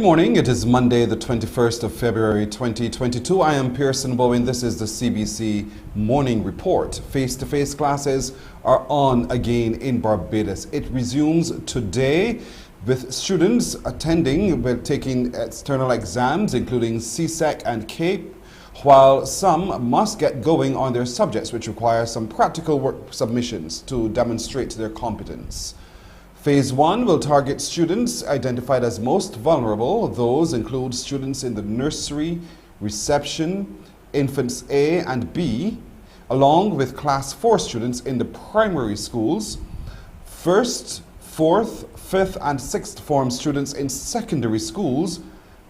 morning. It is Monday, the 21st of February 2022. I am Pearson Bowen. This is the CBC Morning Report. Face-to-face classes are on again in Barbados. It resumes today with students attending, taking external exams, including CSEC and CAPE, while some must get going on their subjects, which require some practical work submissions to demonstrate their competence. Phase 1 will target students identified as most vulnerable. Those include students in the nursery, reception, infants A and B, along with Class 4 students in the primary schools, 1st, 4th, 5th and 6th form students in secondary schools,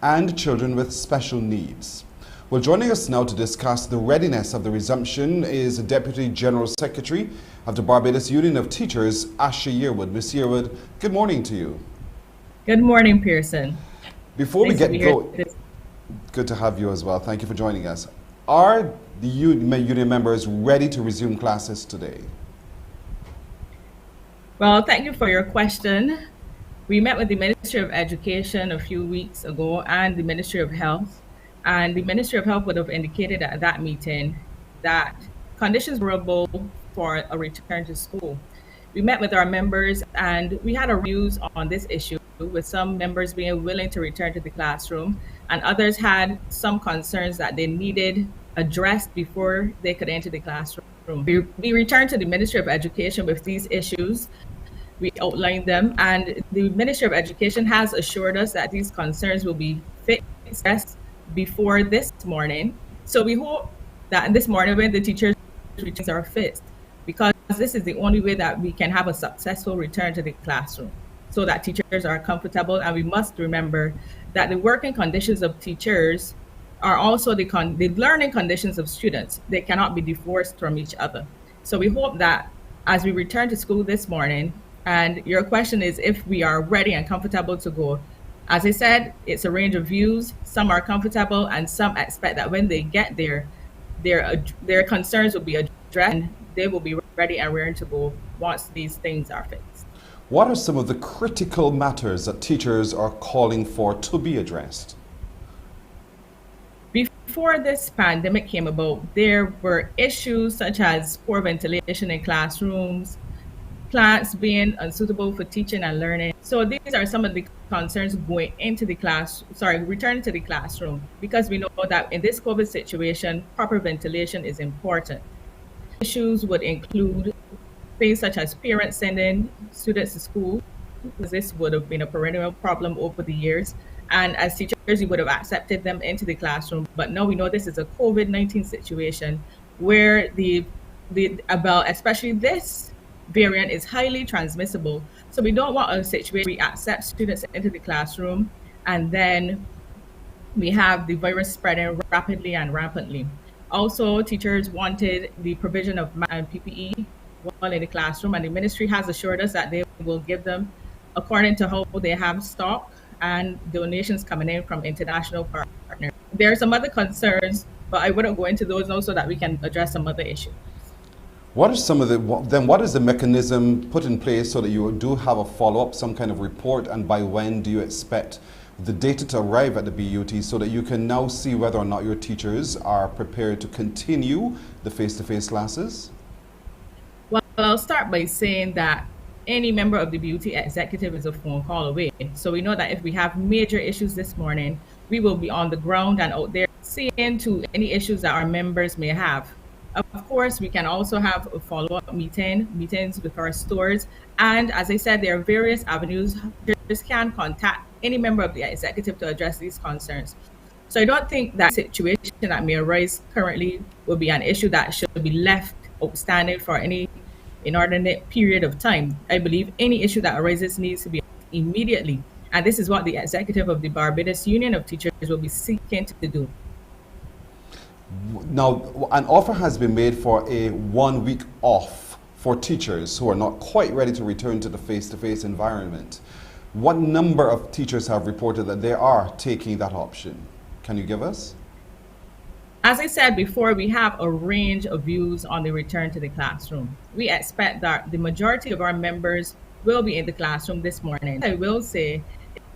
and children with special needs. Well, joining us now to discuss the readiness of the resumption is Deputy General Secretary of the Barbados Union of Teachers, Asha Yearwood. Ms. Yearwood, good morning to you. Good morning, Pearson. Before we get going, good to have you as well. Thank you for joining us. Are the union members ready to resume classes today? Well, thank you for your question. We met with the Ministry of Education a few weeks ago and the Ministry of Health. And the Ministry of Health would have indicated at that meeting that conditions were available for a return to school. We met with our members and we had a reviews on this issue, with some members being willing to return to the classroom and others had some concerns that they needed addressed before they could enter the classroom. We returned to the Ministry of Education with these issues. We outlined them and the Ministry of Education has assured us that these concerns will be fixed before this morning. So we hope that this morning when the teachers' returns are fixed, because this is the only way that we can have a successful return to the classroom so that teachers are comfortable. And we must remember that the working conditions of teachers are also the learning conditions of students. They cannot be divorced from each other. So we hope that as we return to school this morning, and your question is if we are ready and comfortable to go. As I said, it's a range of views. Some are comfortable and some expect that when they get there, their concerns will be addressed and they will be ready and raring to go once these things are fixed. What are some of the critical matters that teachers are calling for to be addressed? Before this pandemic came about, there were issues such as poor ventilation in classrooms, plants being unsuitable for teaching and learning. So these are some of the concerns going into the returning to the classroom, because we know that in this COVID situation, proper ventilation is important. Issues would include things such as parents sending students to school, because this would have been a perennial problem over the years. And as teachers, you would have accepted them into the classroom. But now we know this is a COVID-19 situation where especially this variant is highly transmissible. So we don't want a situation where we accept students into the classroom and then we have the virus spreading rapidly and rampantly. Also, teachers wanted the provision of PPE while in the classroom, and the ministry has assured us that they will give them according to how they have stock and donations coming in from international partners. There are some other concerns, but I wouldn't go into those now so that we can address some other issues. What is what is the mechanism put in place so that you do have a follow-up, some kind of report, and by when do you expect the data to arrive at the BUT so that you can now see whether or not your teachers are prepared to continue the face-to-face classes? Well, I'll start by saying that any member of the BUT executive is a phone call away. So we know that if we have major issues this morning, we will be on the ground and out there seeing to any issues that our members may have. Of course, we can also have a follow-up meetings with our stores. And as I said, there are various avenues. Teachers can contact any member of the executive to address these concerns. So I don't think that situation that may arise currently will be an issue that should be left outstanding for any inordinate period of time. I believe any issue that arises needs to be immediately. And this is what the executive of the Barbados Union of Teachers will be seeking to do. Now, an offer has been made for a 1 week off for teachers who are not quite ready to return to the face-to-face environment. What number of teachers have reported that they are taking that option? Can you give us? As I said before, we have a range of views on the return to the classroom. We expect that the majority of our members will be in the classroom this morning. I will say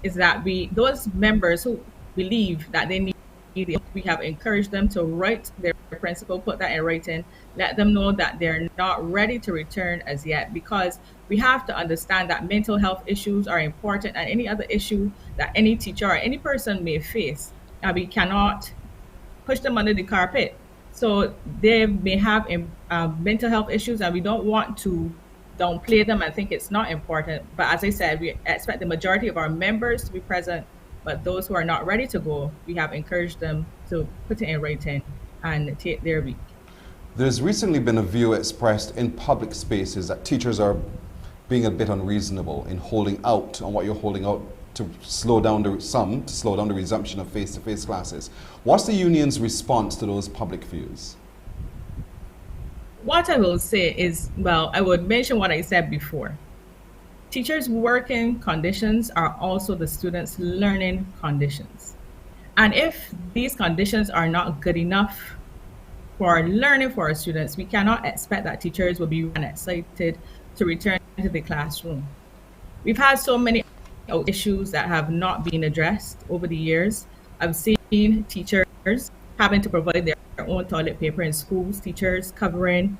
is that those members who believe that they need it, we have encouraged them to write their principal, put that in writing, let them know that they're not ready to return as yet, because we have to understand that mental health issues are important, and any other issue that any teacher or any person may face, and we cannot push them under the carpet. So they may have mental health issues, and we don't want to downplay them and think it's not important. But as I said, we expect the majority of our members to be present, but those who are not ready to go, we have encouraged them to put it in writing and take their week. There's recently been a view expressed in public spaces that teachers are being a bit unreasonable in holding out on what you're holding out to slow down the resumption of face-to-face classes. What's the union's response to those public views? What I will say is, well, I would mention what I said before. Teachers' working conditions are also the students' learning conditions. And if these conditions are not good enough for learning for our students, we cannot expect that teachers will be excited to return to the classroom. We've had so many issues that have not been addressed over the years. I've seen teachers having to provide their own toilet paper in schools, teachers covering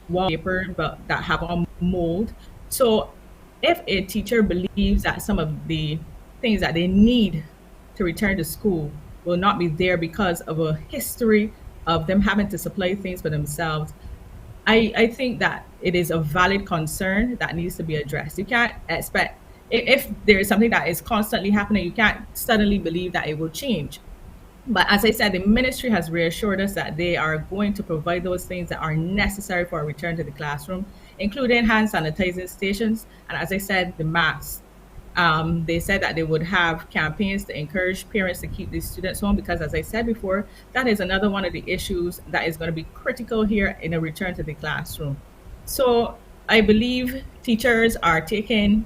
wallpaper but that have on mold. So if a teacher believes that some of the things that they need to return to school will not be there because of a history of them having to supply things for themselves, I think that it is a valid concern that needs to be addressed. You can't expect, if there is something that is constantly happening, you can't suddenly believe that it will change. But as I said, the ministry has reassured us that they are going to provide those things that are necessary for a return to the classroom, including hand sanitizing stations. And as I said, the masks. They said that they would have campaigns to encourage parents to keep these students home, because as I said before, that is another one of the issues that is going to be critical here in a return to the classroom. So I believe teachers are taking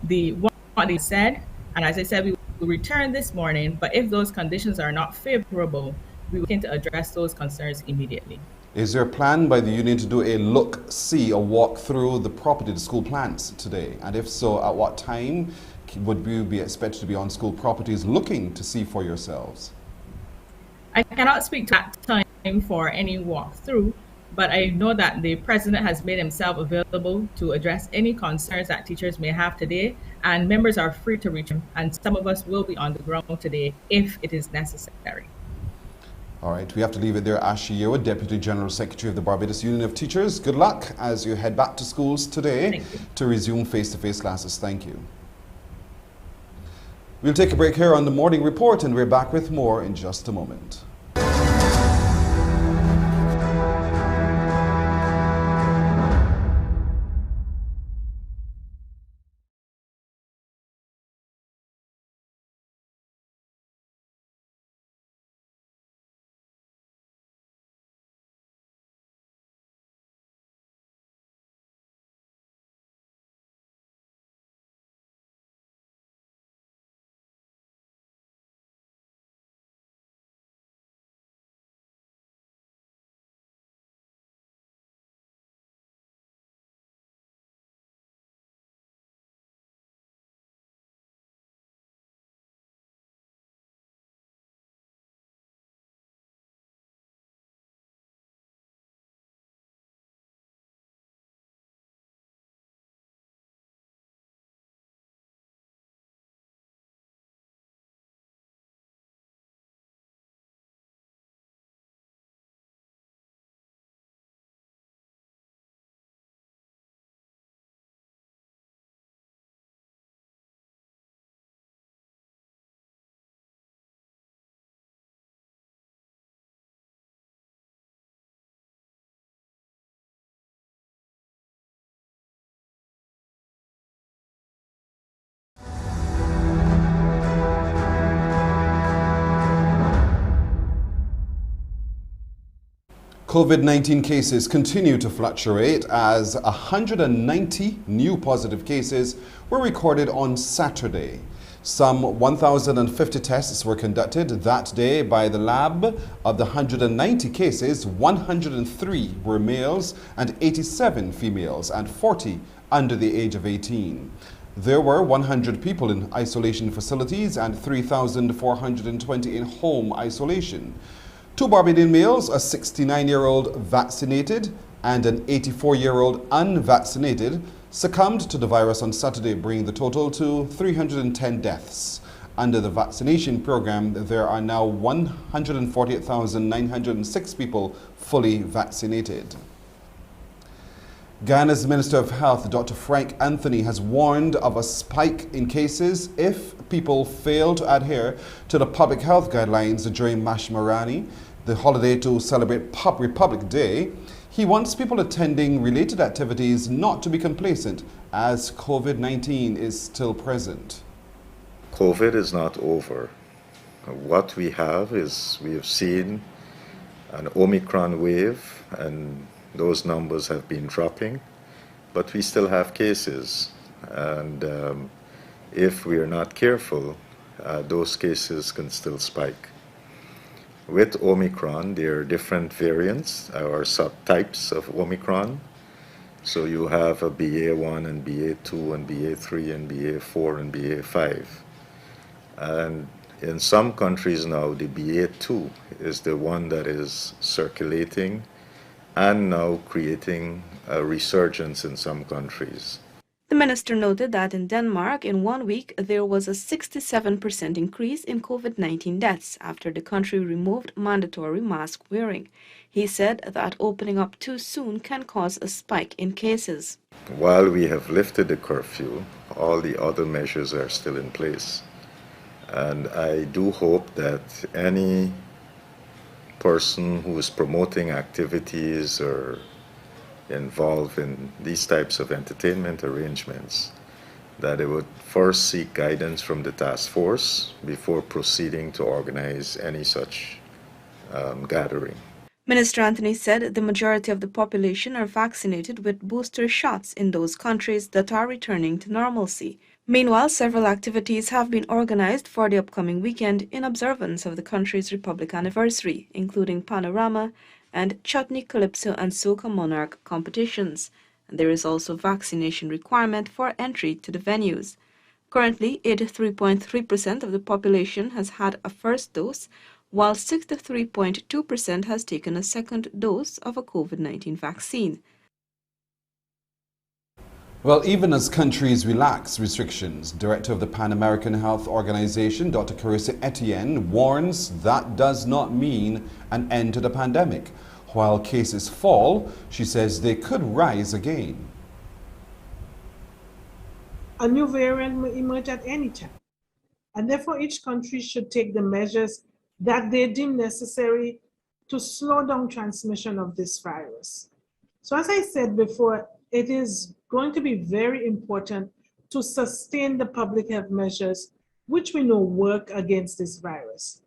what they said, and as I said, we will return this morning, but if those conditions are not favorable, we will begin to address those concerns immediately. Is there a plan by the union to do a look-see or walk through the property the school plans today? And if so, at what time would you be expected to be on school properties looking to see for yourselves? I cannot speak to that time for any walkthrough, but I know that the president has made himself available to address any concerns that teachers may have today, and members are free to reach him, and some of us will be on the ground today if it is necessary. All right, we have to leave it there. Ashley Yewa, Deputy General Secretary of the Barbados Union of Teachers. Good luck as you head back to schools today to resume face-to-face classes. Thank you. We'll take a break here on the Morning Report, and we're back with more in just a moment. COVID-19 cases continue to fluctuate as 190 new positive cases were recorded on Saturday. Some 1,050 tests were conducted that day by the lab. Of the 190 cases, 103 were males and 87 females and 40 under the age of 18. There were 100 people in isolation facilities and 3,420 in home isolation. 2 Barbadian males, a 69-year-old vaccinated and an 84-year-old unvaccinated, succumbed to the virus on Saturday, bringing the total to 310 deaths. Under the vaccination program, there are now 148,906 people fully vaccinated. Guyana's Minister of Health, Dr. Frank Anthony, has warned of a spike in cases if people fail to adhere to the public health guidelines during Mashmarani, the holiday to celebrate Republic Day. He wants people attending related activities not to be complacent as COVID-19 is still present. COVID is not over. What we have is we have seen an Omicron wave, and those numbers have been dropping, but we still have cases. And if we are not careful, those cases can still spike. With Omicron, there are different variants or subtypes of Omicron. So you have a BA1 and BA2 and BA3 and BA4 and BA5. And in some countries now, the BA2 is the one that is circulating and now creating a resurgence in some countries. The minister noted that in Denmark, in 1 week, there was a 67% increase in COVID-19 deaths after the country removed mandatory mask wearing. He said that opening up too soon can cause a spike in cases. While we have lifted the curfew, all the other measures are still in place. And I do hope that any person who is promoting activities or involved in these types of entertainment arrangements, that they would first seek guidance from the task force before proceeding to organize any such gathering. Minister Anthony said the majority of the population are vaccinated with booster shots in those countries that are returning to normalcy. Meanwhile, several activities have been organized for the upcoming weekend in observance of the country's Republic anniversary, including Panorama and Chutney, Calypso and Soca Monarch competitions. And there is also vaccination requirement for entry to the venues. Currently, 83.3% of the population has had a first dose, while 63.2% has taken a second dose of a COVID-19 vaccine. Well, even as countries relax restrictions, Director of the Pan American Health Organization, Dr. Carissa Etienne, warns that does not mean an end to the pandemic. While cases fall, she says they could rise again. A new variant may emerge at any time, and therefore each country should take the measures that they deem necessary to slow down transmission of this virus. So as I said before, it is going to be very important to sustain the public health measures which we know work against this virus.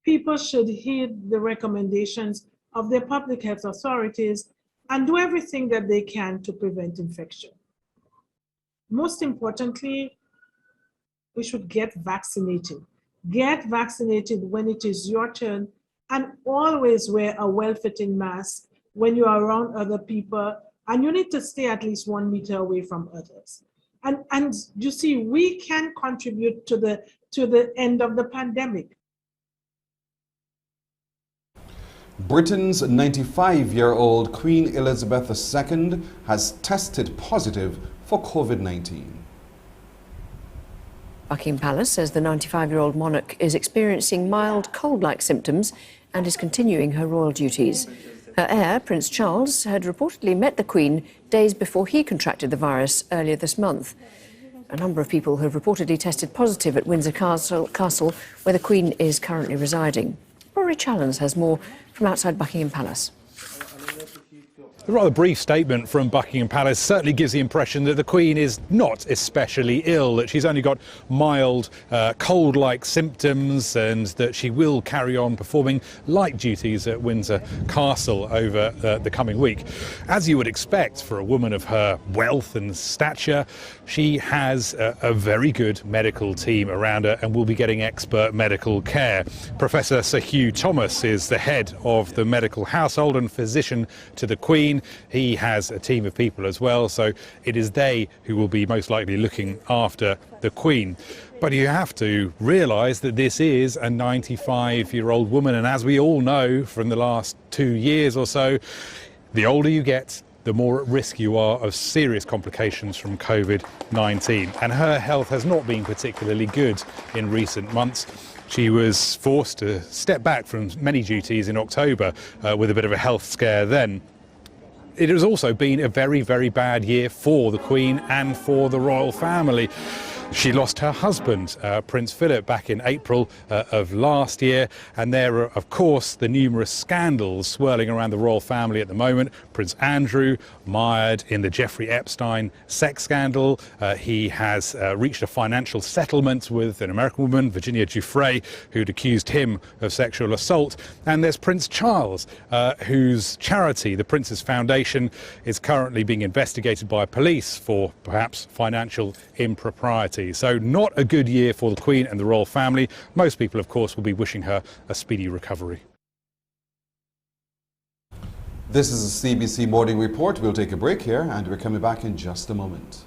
People should heed the recommendations of their public health authorities and do everything that they can to prevent infection. Most importantly, we should get vaccinated. Get vaccinated when it is your turn, and always wear a well-fitting mask when you are around other people, and you need to stay at least 1 meter away from others. And you see, we can contribute to the end of the pandemic. Britain's 95-year-old Queen Elizabeth II has tested positive for COVID-19. Buckingham Palace says the 95-year-old monarch is experiencing mild cold-like symptoms and is continuing her royal duties. Her heir, Prince Charles, had reportedly met the Queen days before he contracted the virus earlier this month. A number of people have reportedly tested positive at Windsor Castle, where the Queen is currently residing. Rory Challens has more from outside Buckingham Palace. The rather brief statement from Buckingham Palace certainly gives the impression that the Queen is not especially ill, that she's only got mild cold-like symptoms and that she will carry on performing light duties at Windsor Castle over the coming week. As you would expect for a woman of her wealth and stature, she has a very good medical team around her and will be getting expert medical care. Professor Sir Hugh Thomas is the head of the medical household and physician to the Queen. Queen. He has a team of people as well, so it is they who will be most likely looking after the Queen. But you have to realise that this is a 95-year-old woman, and as we all know from the last 2 years or so, the older you get, the more at risk you are of serious complications from COVID-19. And her health has not been particularly good in recent months. She was forced to step back from many duties in October with a bit of a health scare then. It has also been a very, very bad year for the Queen and for the royal family. She lost her husband, Prince Philip, back in April of last year, and there are, of course, the numerous scandals swirling around the royal family at the moment. Prince Andrew, mired in the Jeffrey Epstein sex scandal. He has reached a financial settlement with an American woman, Virginia Giuffre, who'd accused him of sexual assault. And there's Prince Charles, whose charity, the Prince's Foundation, is currently being investigated by police for perhaps financial impropriety. So not a good year for the Queen and the royal family. Most people, of course, will be wishing her a speedy recovery. This is a CBC Morning Report. We'll take a break here and we're coming back in just a moment.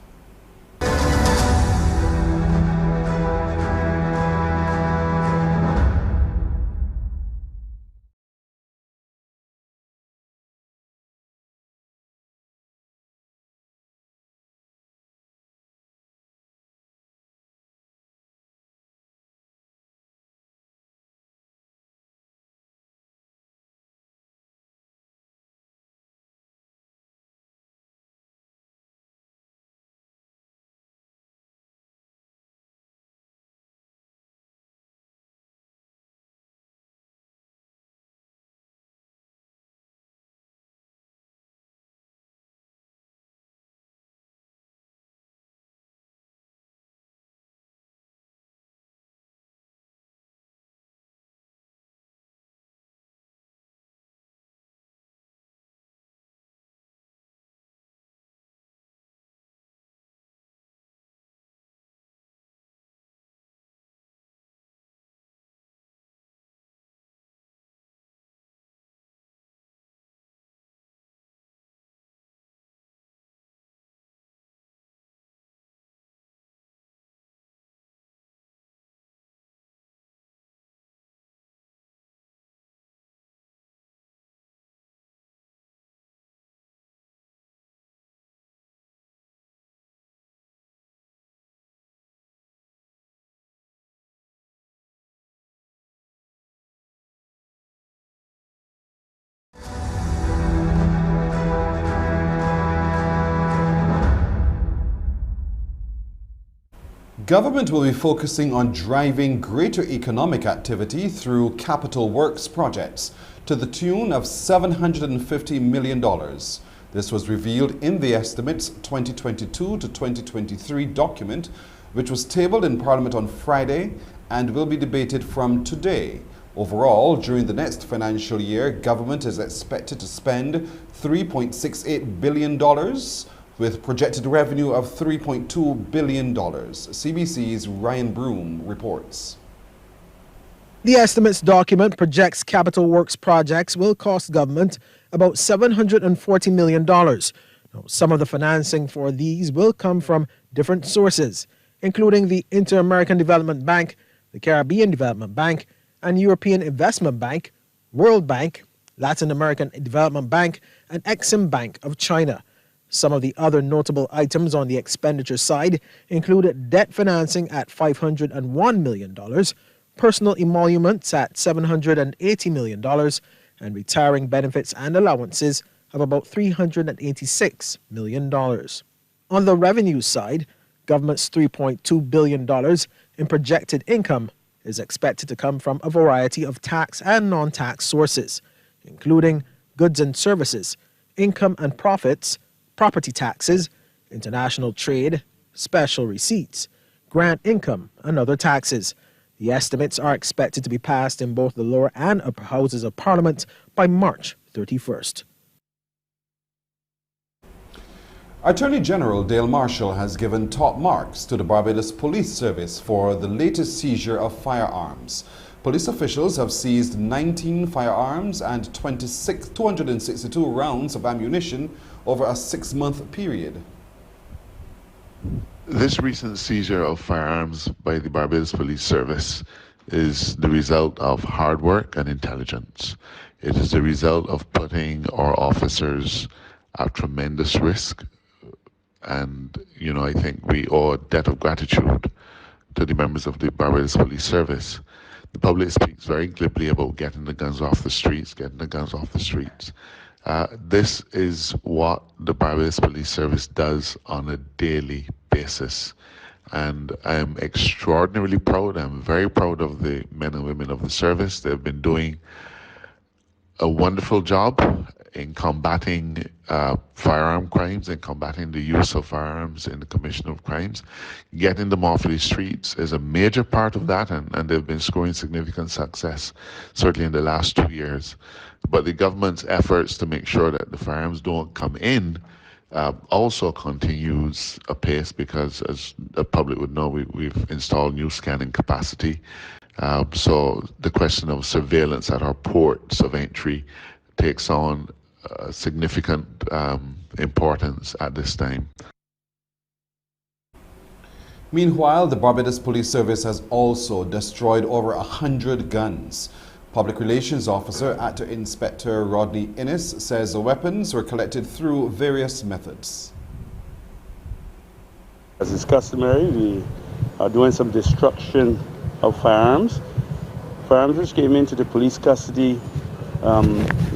Government will be focusing on driving greater economic activity through capital works projects to the tune of $750 million. This was revealed in the Estimates 2022 to 2023 document, which was tabled in Parliament on Friday and will be debated from today. Overall, during the next financial year, government is expected to spend $3.68 billion with projected revenue of $3.2 billion. CBC's Ryan Broom reports. The estimates document projects capital works projects will cost government about $740 million. Now, some of the financing for these will come from different sources, including the Inter-American Development Bank, the Caribbean Development Bank, and European Investment Bank, World Bank, Latin American Development Bank, and Exim Bank of China. Some of the other notable items on the expenditure side included debt financing at $501 million, personal emoluments at $780 million, and retiring benefits and allowances of about $386 million. On the revenue side, government's $3.2 billion in projected income is expected to come from a variety of tax and non-tax sources, including goods and services, income and profits, property taxes, international trade, special receipts, grant income, and other taxes. The estimates are expected to be passed in both the lower and upper houses of Parliament by March 31st. Attorney General Dale Marshall has given top marks to the Barbados Police Service for the latest seizure of firearms. Police officials have seized 19 firearms and 262 rounds of ammunition over a 6-month period. This recent seizure of firearms by the Barbados Police Service is the result of hard work and intelligence. It is the result of putting our officers at tremendous risk. And, I think we owe a debt of gratitude to the members of the Barbados Police Service. The public speaks very glibly about getting the guns off the streets, This is what the Barbados Police Service does on a daily basis. And I'm extraordinarily proud. I'm very proud of the men and women of the service. They've been doing a wonderful job in combating firearm crimes and combating the use of firearms in the commission of crimes. Getting them off the streets is a major part of that, and they've been scoring significant success, certainly in the last 2 years. But the government's efforts to make sure that the firearms don't come in also continues apace, because, as the public would know, we've installed new scanning capacity. So the question of surveillance at our ports of entry takes on significant importance at this time. Meanwhile, the Barbados Police Service has also destroyed over 100 guns. Public Relations Officer Actor Inspector Rodney Innes says the weapons were collected through various methods. As is customary, we are doing some destruction of firearms. Firearms which came into the police custody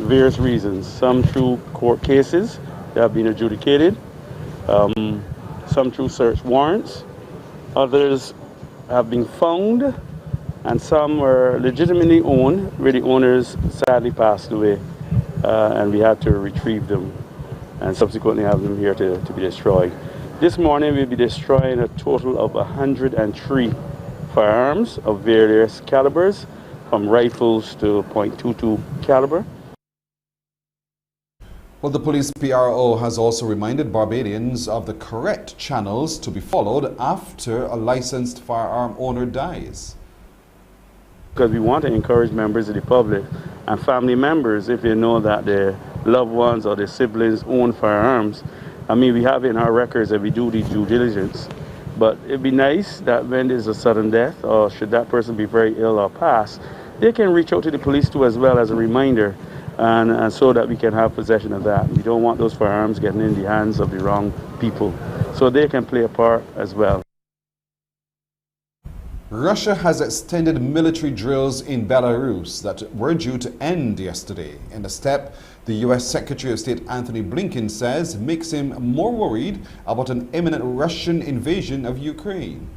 various reasons. Some through court cases that have been adjudicated, some through search warrants, others have been found, and some were legitimately owned, where the owners sadly passed away, and we had to retrieve them and subsequently have them here to be destroyed. This morning we'll be destroying a total of 103 firearms of various calibers, from rifles to .22 caliber. Well, the police PRO has also reminded Barbadians of the correct channels to be followed after a licensed firearm owner dies. Because we want to encourage members of the public and family members, if they know that their loved ones or their siblings own firearms. I mean, we have it in our records that we do the due diligence. But it'd be nice that when there's a sudden death, or should that person be very ill or pass, they can reach out to the police too, as well, as a reminder, and so that we can have possession of that. We don't want those firearms getting in the hands of the wrong people, so they can play a part as well. Russia has extended military drills in Belarus that were due to end yesterday. In a step the U.S. Secretary of State Anthony Blinken says makes him more worried about an imminent Russian invasion of Ukraine.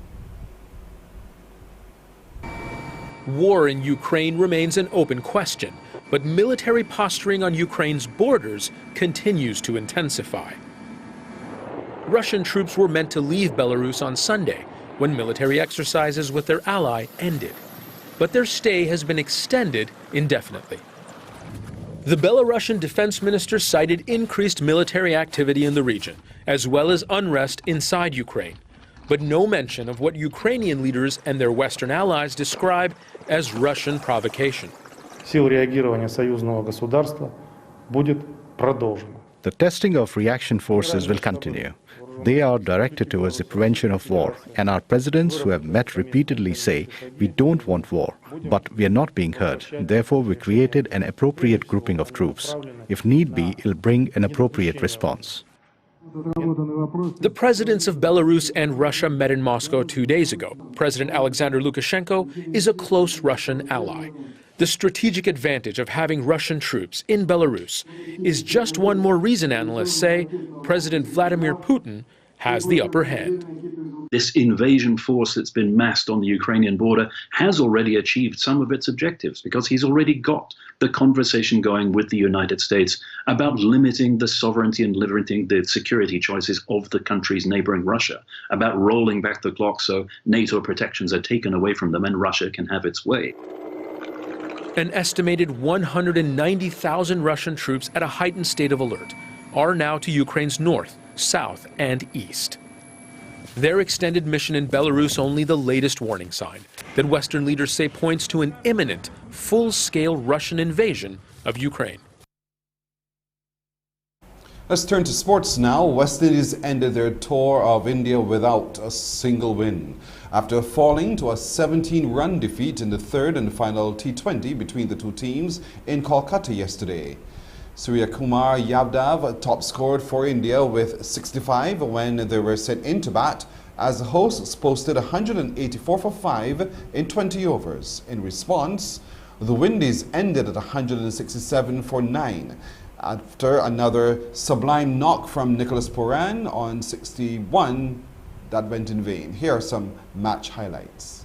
War in Ukraine remains an open question, but military posturing on Ukraine's borders continues to intensify. Russian troops were meant to leave Belarus on Sunday, when military exercises with their ally ended. But their stay has been extended indefinitely. The Belarusian defense minister cited increased military activity in the region, as well as unrest inside Ukraine, but no mention of what Ukrainian leaders and their Western allies describe as Russian provocation. The testing of reaction forces will continue. They are directed towards the prevention of war, and our presidents who have met repeatedly say, we don't want war, but we are not being heard. Therefore, we created an appropriate grouping of troops. If need be, it'll bring an appropriate response. The presidents of Belarus and Russia met in Moscow 2 days ago. President Alexander Lukashenko is a close Russian ally. The strategic advantage of having Russian troops in Belarus is just one more reason, analysts say, President Vladimir Putin has the upper hand. This invasion force that's been massed on the Ukrainian border has already achieved some of its objectives, because he's already got the conversation going with the United States about limiting the sovereignty and limiting the security choices of the countries neighboring Russia, about rolling back the clock so NATO protections are taken away from them and Russia can have its way. An estimated 190,000 Russian troops at a heightened state of alert are now to Ukraine's north, south, and east. Their extended mission in Belarus only the latest warning sign that Western leaders say points to an imminent, full-scale Russian invasion of Ukraine. Let's turn to sports now. West Indies ended their tour of India without a single win, after falling to a 17-run defeat in the third and final T20 between the two teams in Kolkata yesterday. Surya Kumar Yadav top scored for India with 65 when they were sent into bat, as the hosts posted 184 for 5 in 20 overs. In response, the Windies ended at 167 for 9 after another sublime knock from Nicholas Pooran on 61 that went in vain. Here are some match highlights.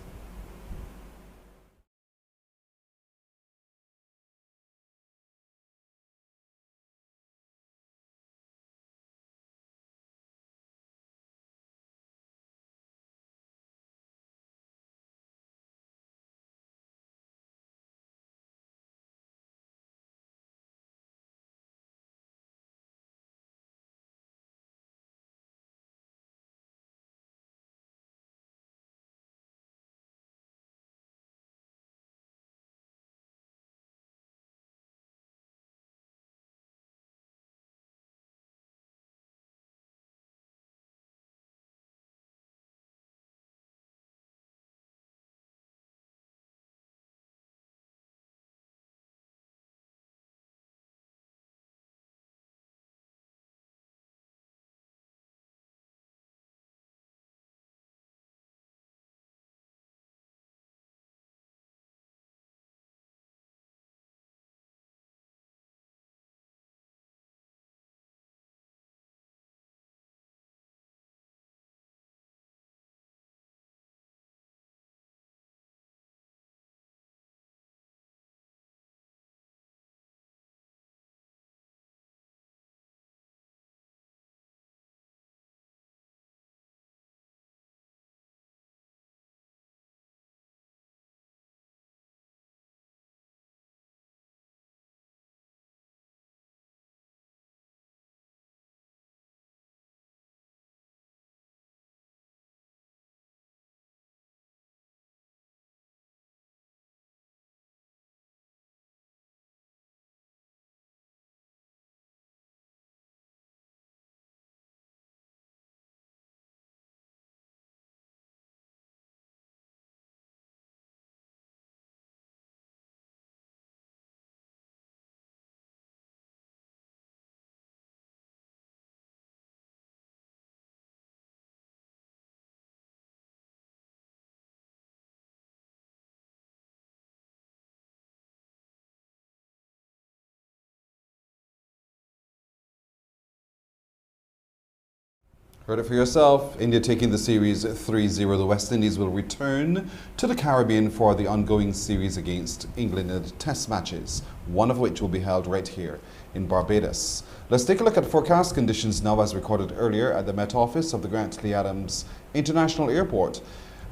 Heard it for yourself. India taking the series 3-0. The West Indies will return to the Caribbean for the ongoing series against England in the test matches, one of which will be held right here in Barbados. Let's take a look at forecast conditions now, as recorded earlier at the Met Office of the Grant Lee Adams International Airport.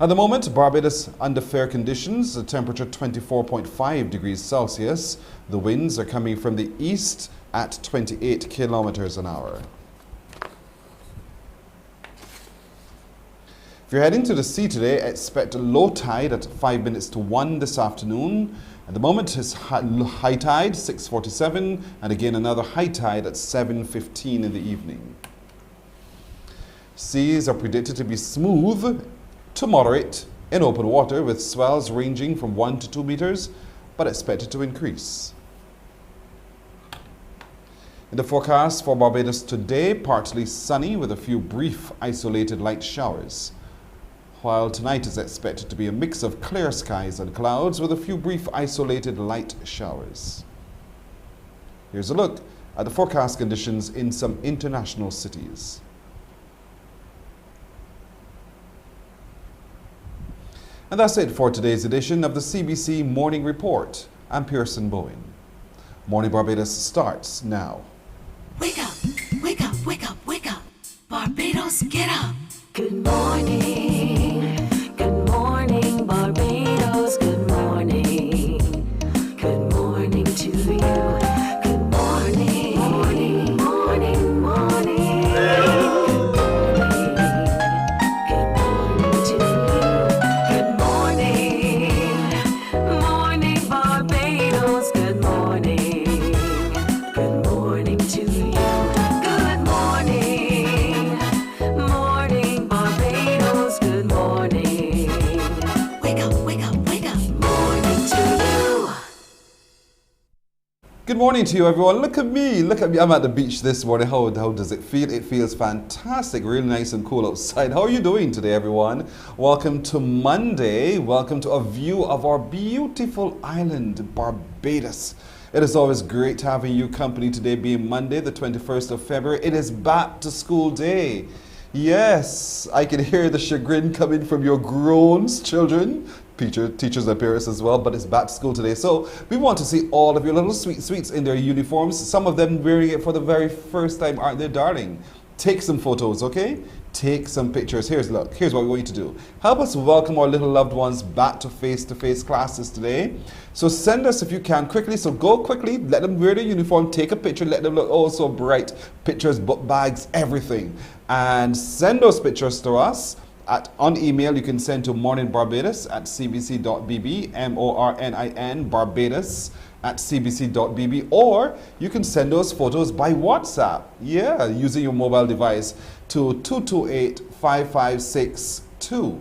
At the moment, Barbados under fair conditions, the temperature 24.5 degrees Celsius. The winds are coming from the east at 28 kilometers an hour. If you're heading to the sea today, expect a low tide at 5 minutes to 1 this afternoon. At the moment, it's high tide, 6:47, and again another high tide at 7:15 in the evening. Seas are predicted to be smooth to moderate in open water, with swells ranging from 1 to 2 meters, but expected to increase. In the forecast for Barbados today, partly sunny with a few brief isolated light showers, while tonight is expected to be a mix of clear skies and clouds with a few brief isolated light showers. Here's a look at the forecast conditions in some international cities. And that's it for today's edition of the CBC Morning Report. I'm Pearson Bowen. Morning Barbados starts now. Wake up, wake up, wake up, wake up. Barbados, get up. Good morning. Good morning, Barbados. Good morning. Good morning to you. Good morning. Morning, morning, morning. Good morning. Good Good morning to you, everyone. Look at me. Look at me. I'm at the beach this morning. How does it feel? It feels fantastic. Really nice and cool outside. How are you doing today, everyone? Welcome to Monday. Welcome to a view of our beautiful island, Barbados. It is always great having you company today, being Monday, the 21st of February. It is back to school day. Yes, I can hear the chagrin coming from your grown children, teachers and parents as well, but it's back to school today. So we want to see all of your little sweets in their uniforms. Some of them wearing it for the very first time, aren't they, darling? Take some photos, okay? Take some pictures. Here's what we're going to do. Help us welcome our little loved ones back to face-to-face classes today. So send us, if you can, quickly. So go quickly, let them wear their uniform, take a picture, let them look oh so bright. Pictures, book bags, everything. And send those pictures to us. On email, you can send to Mornin Barbados at cbc.bb, MORNIN Barbados at cbc.bb, or you can send those photos by WhatsApp, using your mobile device to 228-5562.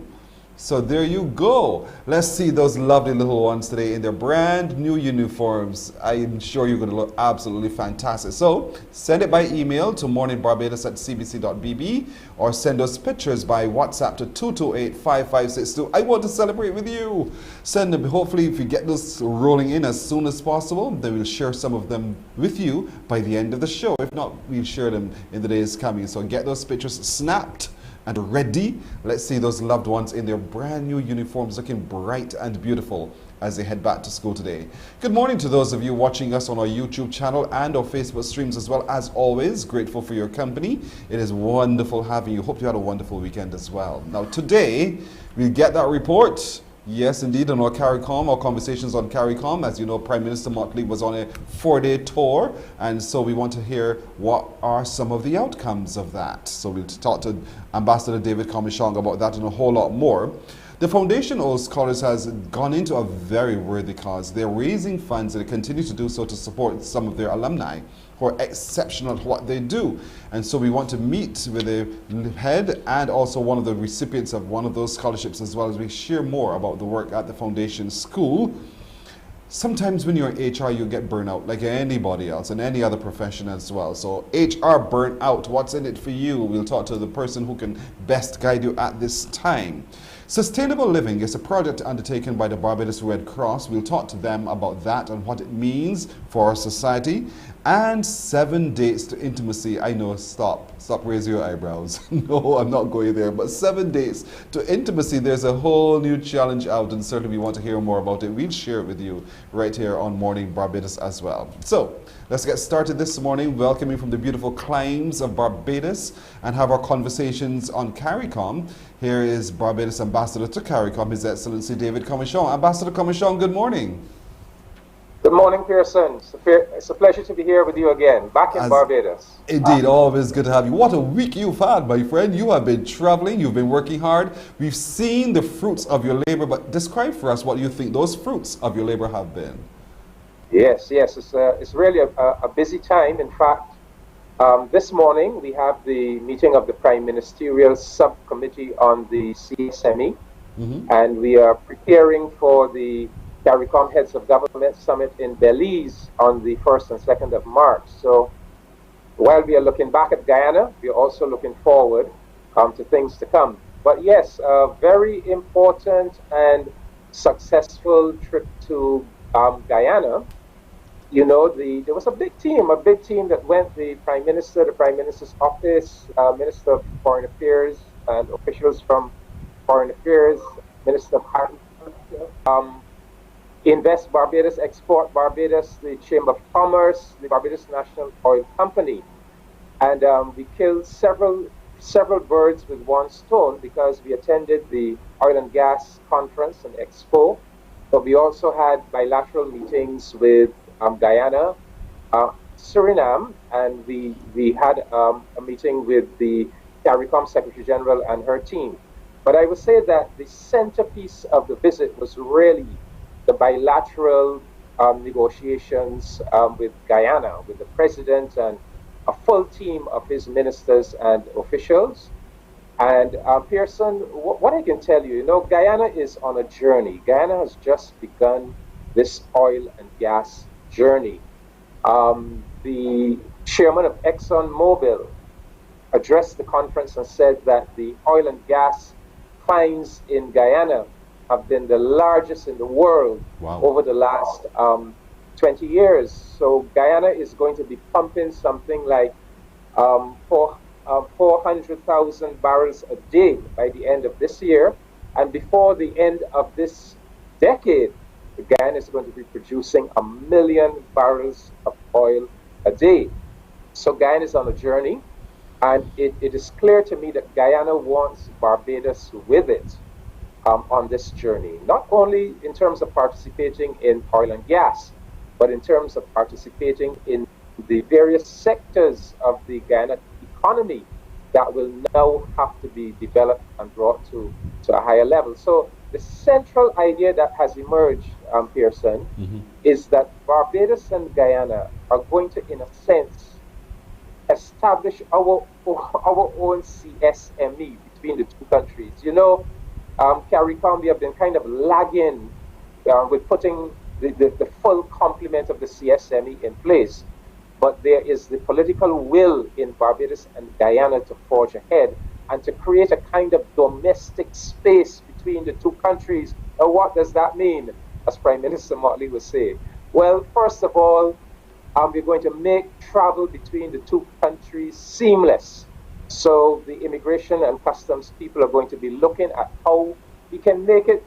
So there you go. Let's see those lovely little ones today in their brand new uniforms. I'm sure you're going to look absolutely fantastic. So send it by email to morninbarbados at cbc.bb, or send us pictures by WhatsApp to 228-5562. I want to celebrate with you. Send them. Hopefully, if you get those rolling in as soon as possible, then we'll share some of them with you by the end of the show. If not, we'll share them in the days coming. So get those pictures snapped and ready. Let's see those loved ones in their brand new uniforms looking bright and beautiful as they head back to school today. Good morning to those of you watching us on our YouTube channel and our Facebook streams as well. As always, grateful for your company. It is wonderful having you. Hope you had a wonderful weekend as well. Now today, we'll get that report. Yes, indeed, on our CARICOM, our conversations on CARICOM. As you know, Prime Minister Motley was on a 4-day tour, and so we want to hear what are some of the outcomes of that. So we'll talk to Ambassador David Comishong about that and a whole lot more. The Foundation Old Scholars has gone into a very worthy cause. They're raising funds, and they continue to do so to support some of their alumni who are exceptional at what they do. And so we want to meet with the head and also one of the recipients of one of those scholarships, as well as we share more about the work at the Foundation School. Sometimes when you're in HR, you get burnout like anybody else and any other profession as well. So HR burnout, what's in it for you? We'll talk to the person who can best guide you at this time. Sustainable living is a project undertaken by the Barbados Red Cross. We'll talk to them about that and what it means for our society. And 7 dates to intimacy. I know, stop raising your eyebrows. No, I'm not going there. But 7 dates to intimacy, there's a whole new challenge out, and certainly we want to hear more about it. We'll share it with you right here on Morning Barbados as well. So let's get started this morning, welcoming from the beautiful climes of Barbados, and have our conversations on CARICOM. Here is Barbados Ambassador to CARICOM, His Excellency David Comishong. Ambassador Comishong, good morning. Good morning, Pearson. It's a pleasure to be here with you again, back in Barbados. Indeed, always good to have you. What a week you've had, my friend. You have been traveling, you've been working hard. We've seen the fruits of your labor, but describe for us what you think those fruits of your labor have been. Yes, it's really a busy time. In fact, this morning we have the meeting of the Prime Ministerial Subcommittee on the CSME, and we are preparing for the CARICOM Heads of Government Summit in Belize on the 1st and 2nd of March. So while we are looking back at Guyana, we are also looking forward to things to come. But yes, a very important and successful trip to Guyana. You know, there was a big team that went, the Prime Minister, the Prime Minister's office, Minister of Foreign Affairs, and officials from Foreign Affairs, Minister of Agriculture, Invest Barbados, Export Barbados, the Chamber of Commerce, the Barbados National Oil Company. And we killed several birds with one stone because we attended the Oil and Gas Conference and Expo, but we also had bilateral meetings with Guyana, Suriname, and we had a meeting with the CARICOM Secretary General and her team. But I would say that the centerpiece of the visit was really the bilateral negotiations with Guyana, with the president and a full team of his ministers and officials. And Pearson, what I can tell you, you know, Guyana is on a journey. Guyana has just begun this oil and gas journey. The chairman of ExxonMobil addressed the conference and said that the oil and gas finds in Guyana have been the largest in the world over the last 20 years. So Guyana is going to be pumping something like 400,000 barrels a day by the end of this year. And before the end of this decade, Guyana is going to be producing 1 million barrels of oil a day. So Guyana is on a journey, and it is clear to me that Guyana wants Barbados with it on this journey, not only in terms of participating in oil and gas, but in terms of participating in the various sectors of the Guyana economy that will now have to be developed and brought to a higher level. So the central idea that has emerged, Pearson, is that Barbados and Guyana are going to, in a sense, establish our own CSME between the two countries. You know, CARICOM, we have been kind of lagging with putting the full complement of the CSME in place. But there is the political will in Barbados and Guyana to forge ahead and to create a kind of domestic space between the two countries. Now, what does that mean, as Prime Minister Motley would say? Well, first of all, we're going to make travel between the two countries seamless. So the immigration and customs people are going to be looking at how we can make it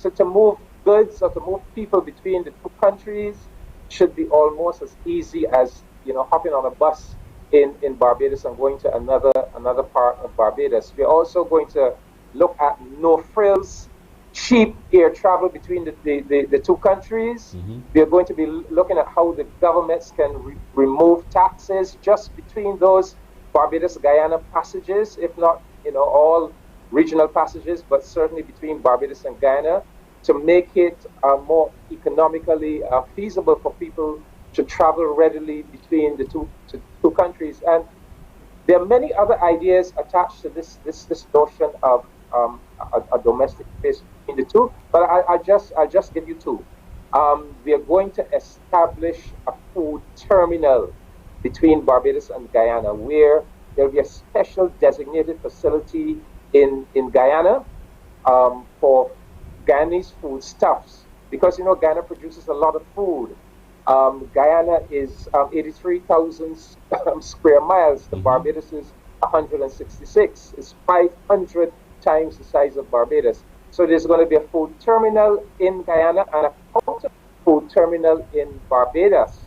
to move goods or to move people between the two countries should be almost as easy as, you know, hopping on a bus in Barbados and going to another part of Barbados. We're also going to look at no-frills, cheap air travel between the two countries. We're going to be looking at how the governments can remove taxes just between those Barbados-Guyana passages, if not, you know, all regional passages, but certainly between Barbados and Guyana, to make it more economically feasible for people to travel readily between the two countries. And there are many other ideas attached to this notion of a domestic space between the two, but I'll just give you two. We are going to establish a food terminal between Barbados and Guyana, where there will be a special designated facility in Guyana for Guyanese foodstuffs, because, you know, Guyana produces a lot of food. Guyana is 83,000 square miles. The Barbados is 166. It's 500 times the size of Barbados. So there's going to be a food terminal in Guyana and a counter food terminal in Barbados.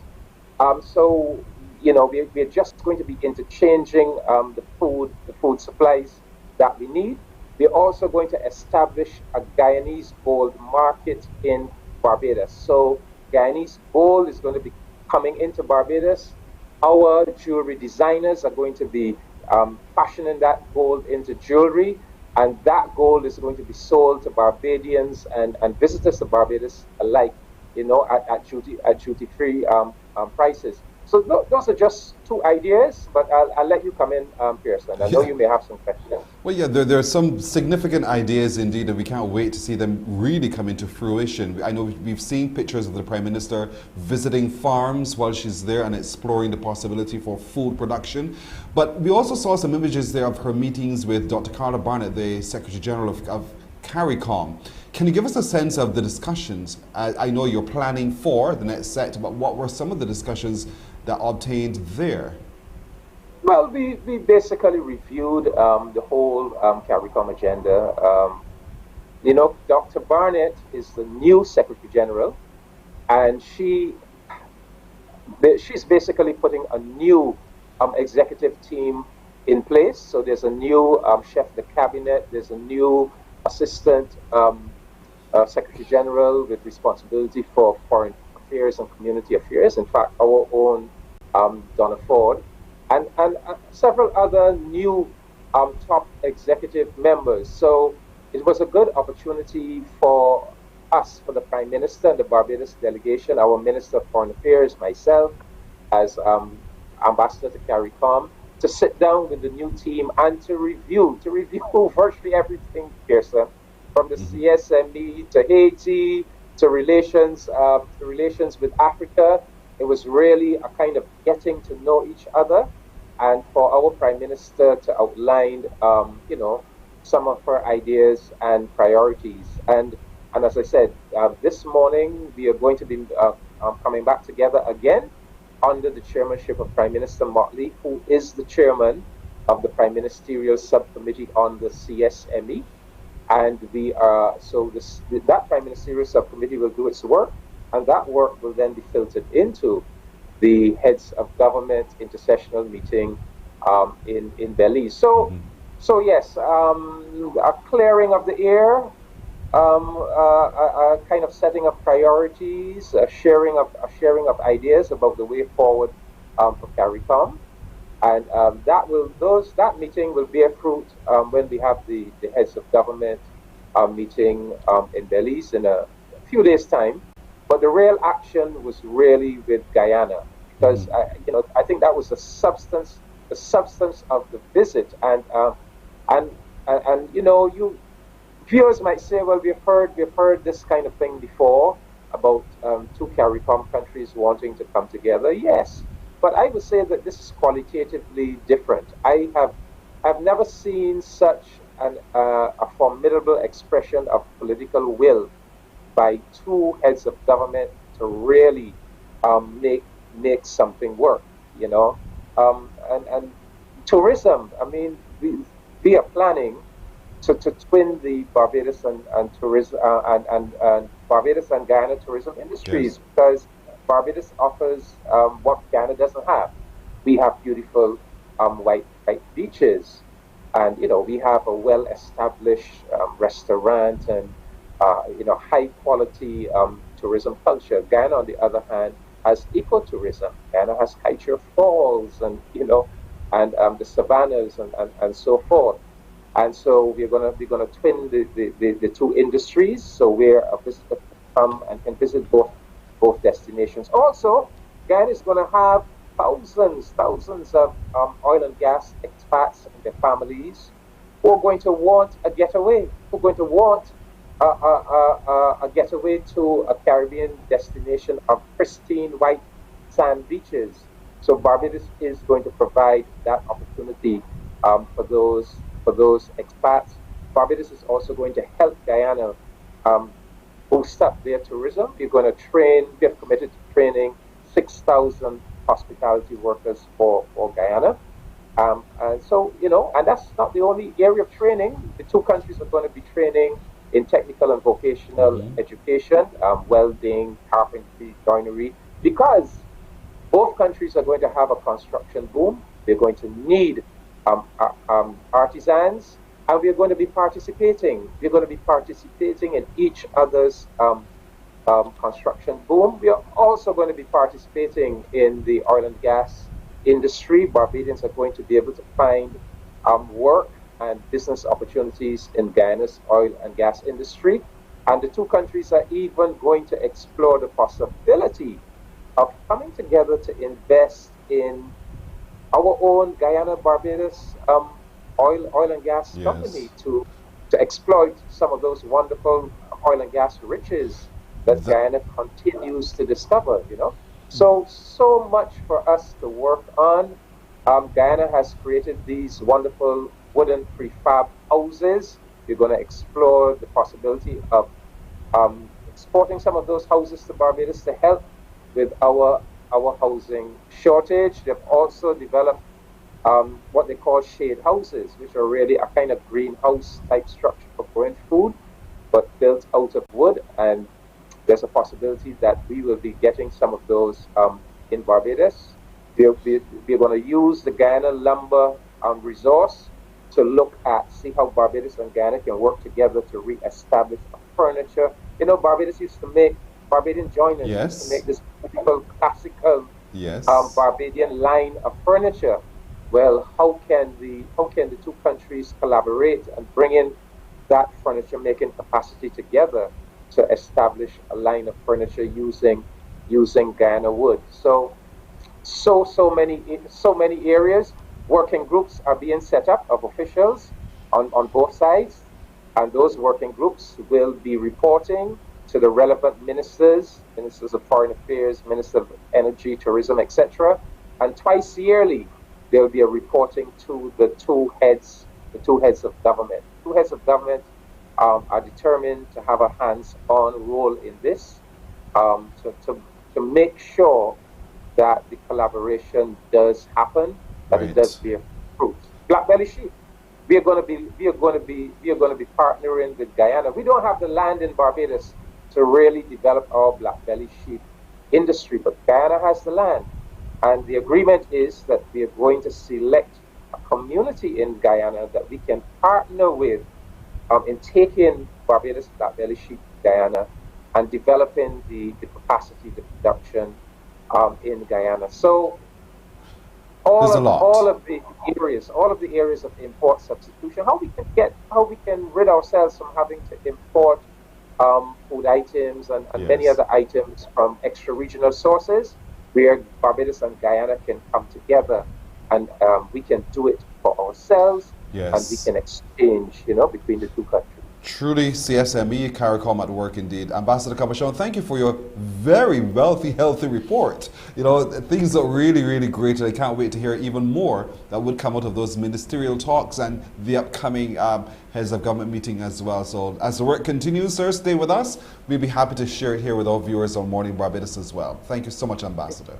So, you know, we're just going to be interchanging the food supplies that we need. We're also going to establish a Guyanese gold market in Barbados. So Guyanese gold is going to be coming into Barbados. Our jewelry designers are going to be fashioning that gold into jewelry, and that gold is going to be sold to Barbadians and visitors to Barbados alike, you know, at duty-free prices. So those are just two ideas, but I'll let you come in, Pearson. I know you may have some questions. Well, yeah, there are some significant ideas indeed, and we can't wait to see them really come into fruition. I know we've seen pictures of the Prime Minister visiting farms while she's there and exploring the possibility for food production. But we also saw some images there of her meetings with Dr. Carla Barnett, the Secretary General of CARICOM. Can you give us a sense of the discussions? I know you're planning for the next set, but what were some of the discussions that obtained there? Well, we basically reviewed the whole CARICOM agenda. You know, Dr. Barnett is the new Secretary General, and she's basically putting a new executive team in place. So there's a new chef de cabinet, there's a new assistant Secretary General with responsibility for foreign affairs and community affairs. In fact, our own Donna Ford, and several other new top executive members. So it was a good opportunity for us, for the Prime Minister and the Barbados delegation, our Minister of Foreign Affairs, myself, as Ambassador to CARICOM, to sit down with the new team and to review virtually everything, Pearson, from the CSME to Haiti to relations with Africa, It was really a kind of getting to know each other, and for our Prime Minister to outline, some of her ideas and priorities. And as I said, this morning we are going to be coming back together again under the chairmanship of Prime Minister Motley, who is the chairman of the Prime Ministerial Subcommittee on the CSME. And that Prime Ministerial Subcommittee will do its work, and that work will then be filtered into the heads of government intersessional meeting in Belize. So yes, a clearing of the air, a kind of setting of priorities, a sharing of ideas about the way forward for CARICOM, and that meeting will bear fruit when we have the heads of government meeting in Belize in a few days' time. But the real action was really with Guyana, because I think that was the substance of the visit, and you viewers might say, well, we've heard this kind of thing before about two CARICOM countries wanting to come together. Yes, but I would say that this is qualitatively different. I have never seen such a formidable expression of political will by two heads of government to really make something work. And tourism. I mean, we are planning to twin the Barbados and tourism and Barbados and Guyana tourism industries, because Barbados offers what Guyana doesn't have. We have beautiful white beaches, and we have a well-established restaurant and high-quality tourism culture. Guyana, on the other hand, has ecotourism. Guyana has Kaieteur Falls, and the savannas and so forth. And so we're gonna twin the two industries, so where a visitor can come and can visit both destinations. Also, Guyana is gonna have thousands of oil and gas expats and their families who are going to want a getaway, who are going to want a getaway to a Caribbean destination of pristine white sand beaches. So Barbados is going to provide that opportunity for those expats. Barbados is also going to help Guyana boost up their tourism. We have committed to training 6,000 hospitality workers for Guyana. And so, and that's not the only area of training. The two countries are going to be training in technical and vocational education, welding, carpentry, joinery, because both countries are going to have a construction boom. They're going to need artisans, and we're going to be participating. We're going to be participating in each other's construction boom. We are also going to be participating in the oil and gas industry. Barbadians are going to be able to find work and business opportunities in Guyana's oil and gas industry. And the two countries are even going to explore the possibility of coming together to invest in our own Guyana Barbados oil and gas company to exploit some of those wonderful oil and gas riches that Guyana continues to discover, So much for us to work on. Guyana has created these wonderful wooden prefab houses. We're going to explore the possibility of exporting some of those houses to Barbados to help with our housing shortage. They've also developed what they call shade houses, which are really a kind of greenhouse type structure for growing food, but built out of wood. And there's a possibility that we will be getting some of those in Barbados. We're going to use the Guyana lumber resource to see how Barbados and Guyana can work together to re-establish furniture. Barbados used to make, Barbadian joiners used to make this beautiful classical Barbadian line of furniture. Well, how can the two countries collaborate and bring in that furniture making capacity together to establish a line of furniture using Guyana wood? So many areas. Working groups are being set up of officials on both sides, and those working groups will be reporting to the relevant ministers of foreign affairs, minister of energy, tourism, etc. And twice yearly, there will be a reporting to the two heads of government. Two heads of government are determined to have a hands-on role in this, to make sure that the collaboration does happen, that it does bear fruit. Black belly sheep. We are going to be partnering with Guyana. We don't have the land in Barbados to really develop our black belly sheep industry, but Guyana has the land. And the agreement is that we are going to select a community in Guyana that we can partner with in taking Barbados black belly sheep to Guyana and developing the capacity, the production in Guyana. So all of the areas of import substitution, how we can rid ourselves from having to import food items and many other items from extra-regional sources, where Barbados and Guyana can come together and we can do it for ourselves, and we can exchange, between the two countries. Truly CSME, CARICOM at work indeed. Ambassador Kabashon, thank you for your very wealthy, healthy report. Things are really, really great, and I can't wait to hear even more that would come out of those ministerial talks and the upcoming heads of government meeting as well. So as the work continues, sir, stay with us. We'll be happy to share it here with our viewers on Morning Barbados as well. Thank you so much, Ambassador.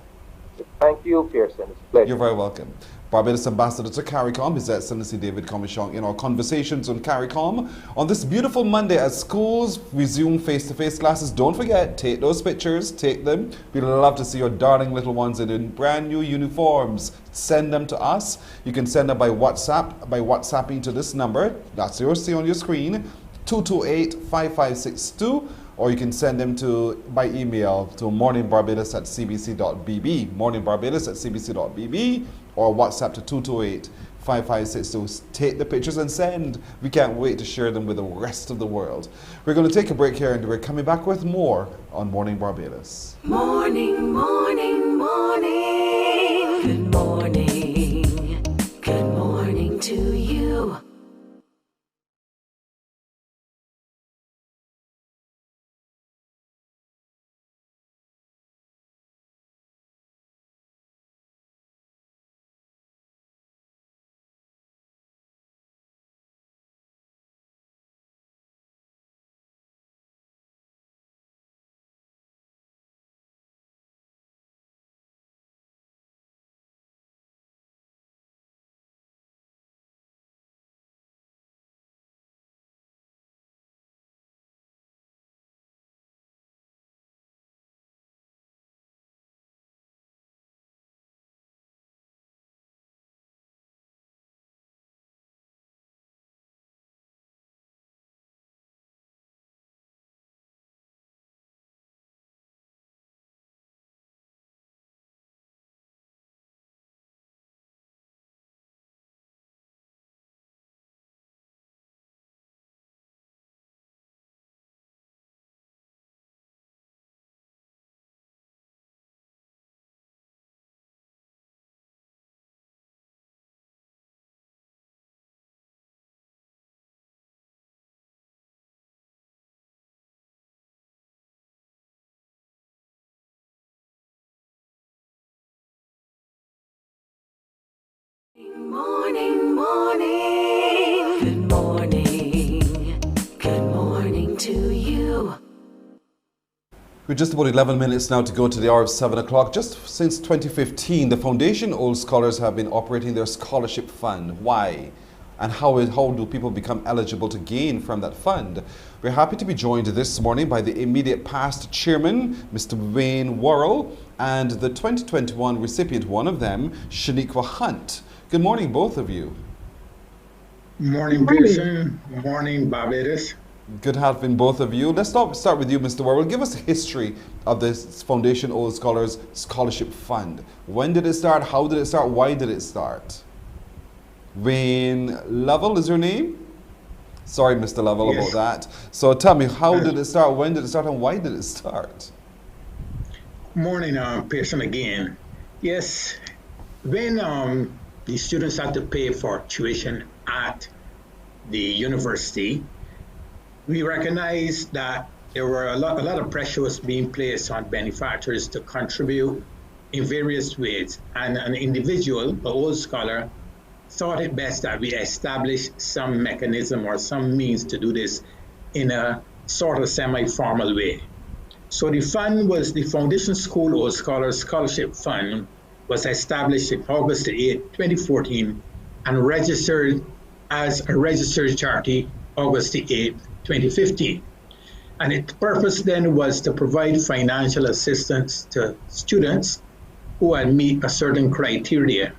Thank you, Pearson. It's a pleasure. You're very welcome. Barbados Ambassador to CARICOM, His Excellency David Comishong, in our conversations on CARICOM. On this beautiful Monday, as schools resume face-to-face classes, don't forget, take those pictures, take them. We'd love to see your darling little ones in brand new uniforms. Send them to us. You can send them by WhatsApp, by WhatsApping to this number. That's yours, see on your screen, 228-5562. Or you can send them by email to morninbarbados@cbc.bb, morninbarbados@cbc.bb, or WhatsApp to 228-5562. Take the pictures and send. We can't wait to share them with the rest of the world. We're going to take a break here, and we're coming back with more on Morning Barbados. Morning, morning, morning. Good morning. Good morning to you. Morning, morning. Good morning. Good morning to you. We're just about 11 minutes now to go to the hour of 7 o'clock. Just since 2015, the Foundation Old Scholars have been operating their scholarship fund. Why? And how do people become eligible to gain from that fund? We're happy to be joined this morning by the immediate past chairman, Mr. Wayne Worrell, and the 2021 recipient, one of them, Shaniqua Hunt. Good morning, both of you. Morning, Pearson. Morning, Barbados. Good having both of you. Let's start with you, Mr. Worrell. Give us a history of this Foundation Old Scholars Scholarship Fund. When did it start? How did it start? Why did it start? Wayne Lovell is your name? Sorry, Mr. Lovell, about that. So tell me, how did it start? When did it start? And why did it start? Morning, Pearson again. Yes, when the students had to pay for tuition at the university, we recognized that there were a lot of pressure was being placed on benefactors to contribute in various ways. And an individual, an old scholar, thought it best that we establish some mechanism or some means to do this in a sort of semi-formal way. So the fund was the Foundation School Old Scholars Scholarship Fund, was established in August 8, 2014, and registered as a registered charity August 8, 2015. And its purpose then was to provide financial assistance to students who had meet a certain criteria.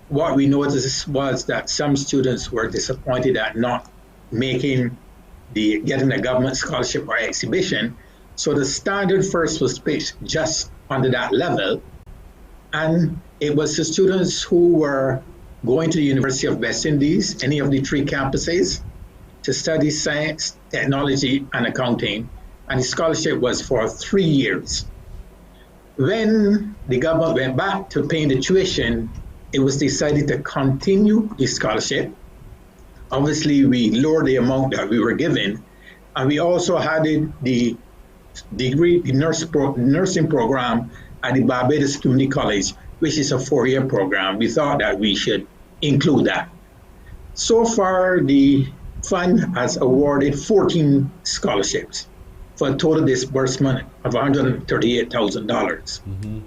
What we noticed was that some students were disappointed at not getting a government scholarship or exhibition. So the standard first was pitched just under that level. And it was the students who were going to the University of West Indies, any of the 3 campuses, to study science, technology, and accounting. And the scholarship was for 3 years. When the government went back to paying the tuition, it was decided to continue the scholarship. Obviously, we lowered the amount that we were given, and we also added the degree, the nursing program at the Barbados Community College, which is a 4-year program. We thought that we should include that. So far, the fund has awarded 14 scholarships for a total disbursement of $138,000.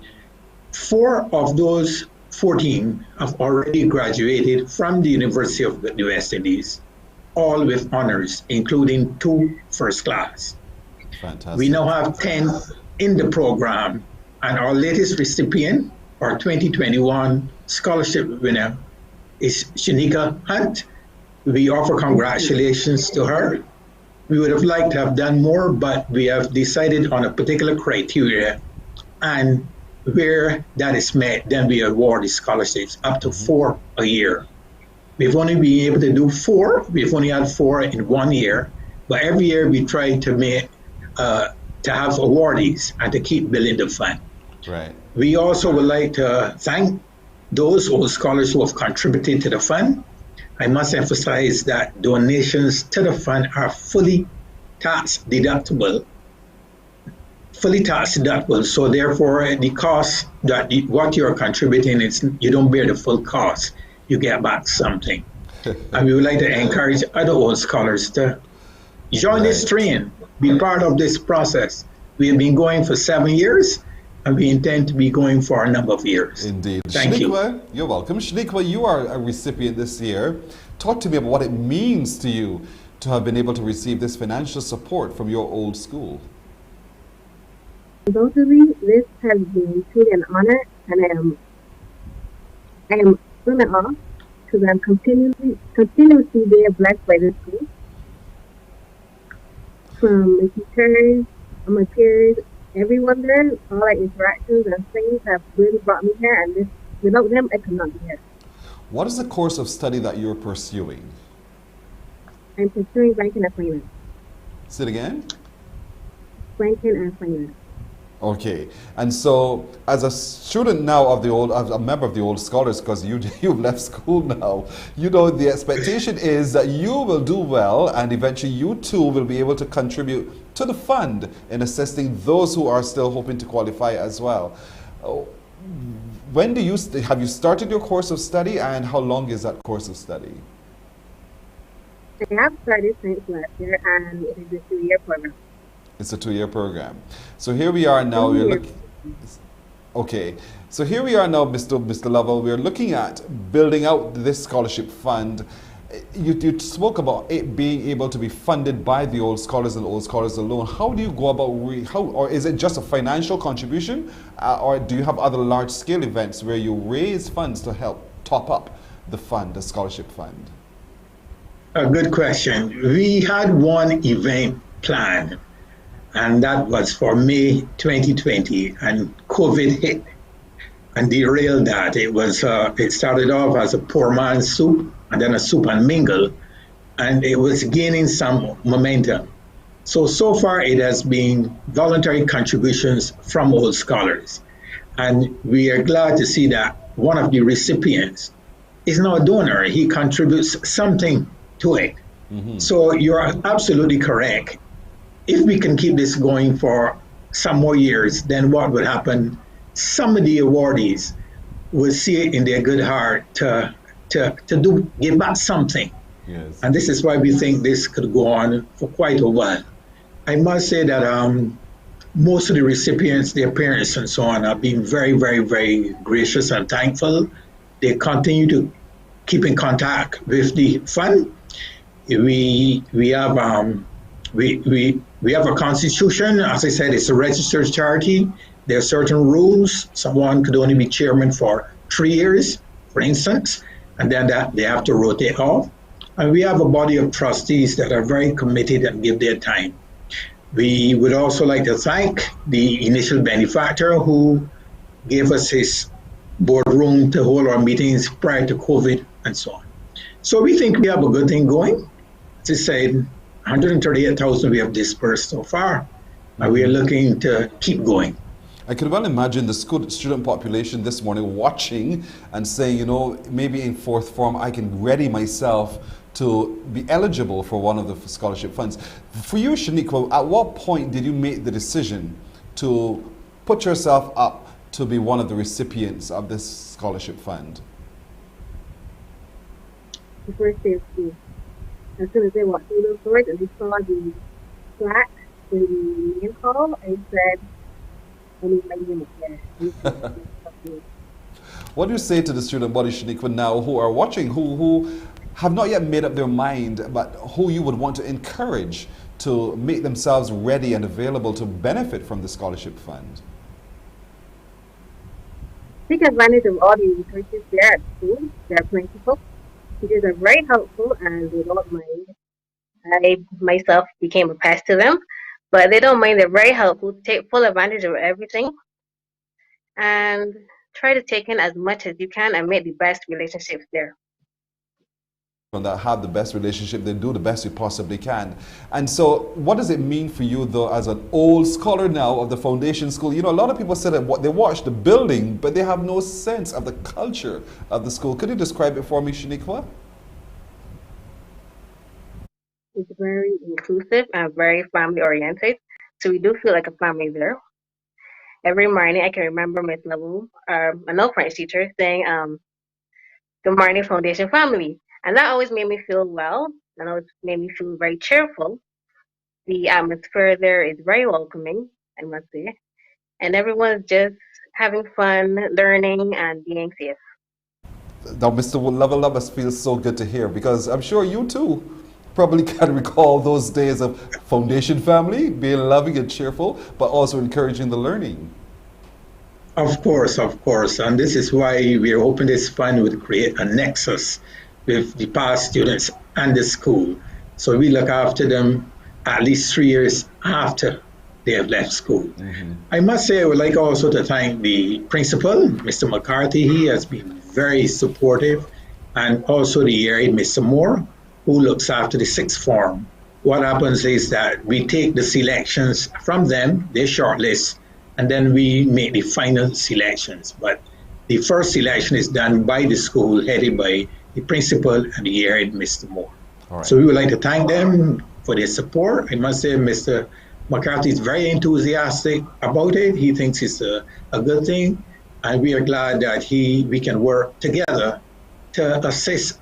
4 of those 14 have already graduated from the University of the West Indies, all with honors, including 2 first class. Fantastic. We now have 10 in the program, and our latest recipient, our 2021 scholarship winner, is Shanika Hunt. We offer congratulations to her. We would have liked to have done more, but we have decided on a particular criteria, and where that is met, then we award the scholarships up to 4 a year. We've only been able to do 4. We've only had 4 in 1 year, but every year we try to make to have awardees and to keep building the fund. Right. We also would like to thank those old scholars who have contributed to the fund. I must emphasize that donations to the fund are fully tax deductible. So therefore, the cost that what you're contributing, you don't bear the full cost. You get back something. And we would like to encourage other old scholars to join this train, be part of this process. We have been going for 7 years, and we intend to be going for a number of years. Indeed. Thank you. You're welcome. Shanikwa, you are a recipient this year. Talk to me about what it means to you to have been able to receive this financial support from your old school. Undoubtedly, this has been truly an honor, and I am really off because I'm continuously being blessed by this school. From the teachers, my peers, everyone there, all our interactions and things have really brought me here, and without them, I could not be here. What is the course of study that you're pursuing? I'm pursuing banking and finance. Say it again? Banking and finance. Okay, and so as a student now of the old, as a member of the Old Scholars, because you've left school now, you know the expectation is that you will do well, and eventually you too will be able to contribute to the fund in assisting those who are still hoping to qualify as well. When do have you started your course of study, and how long is that course of study? I have started since last year, and it is a 2-year program. It's a 2-year program. So here we are now. Okay. So here we are now, Mr. Lovell. We're looking at building out this scholarship fund. You spoke about it being able to be funded by the Old Scholars and Old Scholars alone. How do you go about or is it just a financial contribution, or do you have other large-scale events where you raise funds to help top up the fund, the scholarship fund? A good question. We had one event planned, and that was for May 2020, and COVID hit and derailed that. It started off as a poor man's soup, and then a soup and mingle, and it was gaining some momentum. So far it has been voluntary contributions from Old Scholars, and we are glad to see that one of the recipients is now a donor. He contributes something to it. So you're absolutely correct. if we can keep this going for some more years, then what would happen? Some of the awardees will see it in their good heart to give back something. Yes. And this is why we think this could go on for quite a while. I must say that most of the recipients, their parents and so on, have been very, very, very gracious and thankful. They continue to keep in contact with the fund. We have a constitution. As I said, it's a registered charity. There are certain rules. Someone could only be chairman for 3 years, for instance, and then they have to rotate off. And we have a body of trustees that are very committed and give their time. We would also like to thank the initial benefactor who gave us his boardroom to hold our meetings prior to COVID and so on. So we think we have a good thing going. As I said, 138,000 we have dispersed so far, and we are looking to keep going. I can well imagine the student population this morning watching and saying, you know, maybe in fourth form I can ready myself to be eligible for one of the scholarship funds. For you, Shaniqua, at what point did you make the decision to put yourself up to be one of the recipients of this scholarship fund? The first day of school. As soon as they walked through those doors and they saw the plaque in the main hall, I said, I need my name up there. What do you say to the student body, Shaniqua, now who are watching, who have not yet made up their mind, but who you would want to encourage to make themselves ready and available to benefit from the scholarship fund? Take advantage of all the resources there at school. They're plentiful. Teachers are very helpful and they don't mind. I myself became a pest to them, but they don't mind. They're very helpful. Take full advantage of everything and try to take in as much as you can and make the best relationships there. That have the best relationship, they do the best you possibly can. And so what does it mean for you though, as an old scholar now of the foundation school? You know, a lot of people say that they watch the building, but they have no sense of the culture of the school. Could you describe it for me, Shaniqua? It's very inclusive and very family oriented. So we do feel like a family there. Every morning I can remember Miss Lavu, an old French teacher, saying, good morning, foundation family. And that always made me feel well, and always made me feel very cheerful. The atmosphere there is very welcoming, I must say. And everyone's just having fun, learning, and being safe. Now, Mr. Lovelace feels so good to hear, because I'm sure you too probably can recall those days of foundation family, being loving and cheerful, but also encouraging the learning. Of course. And this is why we're hoping this fund would create a nexus with the past students and the school. So we look after them at least 3 years after they have left school. Mm-hmm. I must say I would like also to thank the principal, Mr. McCarthy. He has been very supportive, and also the area, Mr. Moore, who looks after the sixth form. What happens is that we take the selections from them, they shortlist, and then we make the final selections. But the first selection is done by the school, headed by the principal and the area, Mr. Moore. Right. So we would like to thank them for their support. I must say Mr. McCarthy is very enthusiastic about it. He thinks it's a good thing, and we are glad that we can work together to assist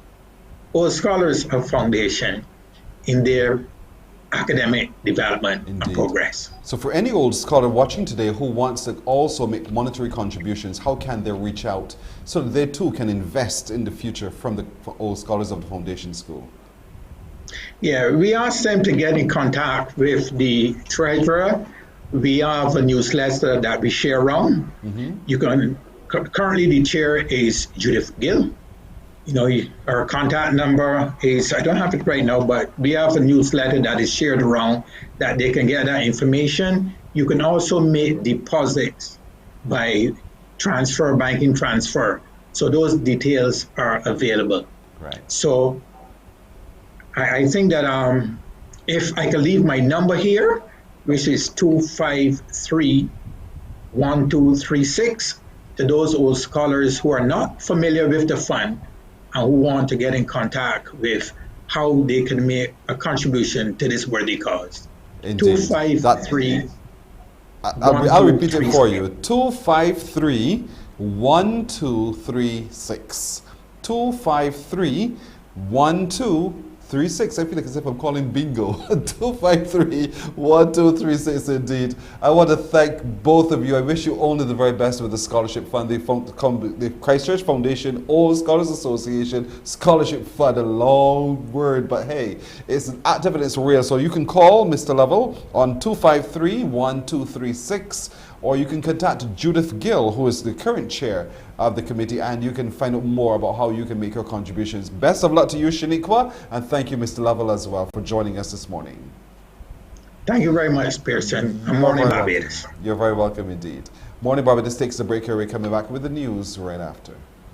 all scholars of foundation in their academic development and progress. So for any old scholar watching today who wants to also make monetary contributions, how can they reach out so that they too can invest in the future for old scholars of the foundation school? Yeah, we asked them to get in contact with the treasurer. We have a newsletter that we share around. Mm-hmm. You can currently the chair is Judith Gill. You know, our contact number is, I don't have it right now, but we have a newsletter that is shared around that they can get that information. You can also make deposits by banking transfer. So those details are available. Right. So I think that if I can leave my number here, which is 253-1236, to those old scholars who are not familiar with the fund, and who want to get in contact with how they can make a contribution to this worthy cause. Indeed. 253. I'll repeat it for you. 253-1236. 253-1236. I feel like as if I'm calling bingo. 253-1236 indeed. I want to thank both of you. I wish you only the very best with the scholarship fund. The Christchurch Foundation, Old Scholars Association, Scholarship Fund, a long word, but hey, it's active and it's real. So you can call Mr. Lovell on 253-1236, or you can contact Judith Gill, who is the current chair of the committee, and you can find out more about how you can make your contributions. Best of luck to you, Shaniqua, and thank you, Mr. Lovell, as well, for joining us this morning. Thank you very much, Pearson. And Morning Barbados. You're very welcome indeed. Morning Barbados takes a break here. We're coming back with the news right after.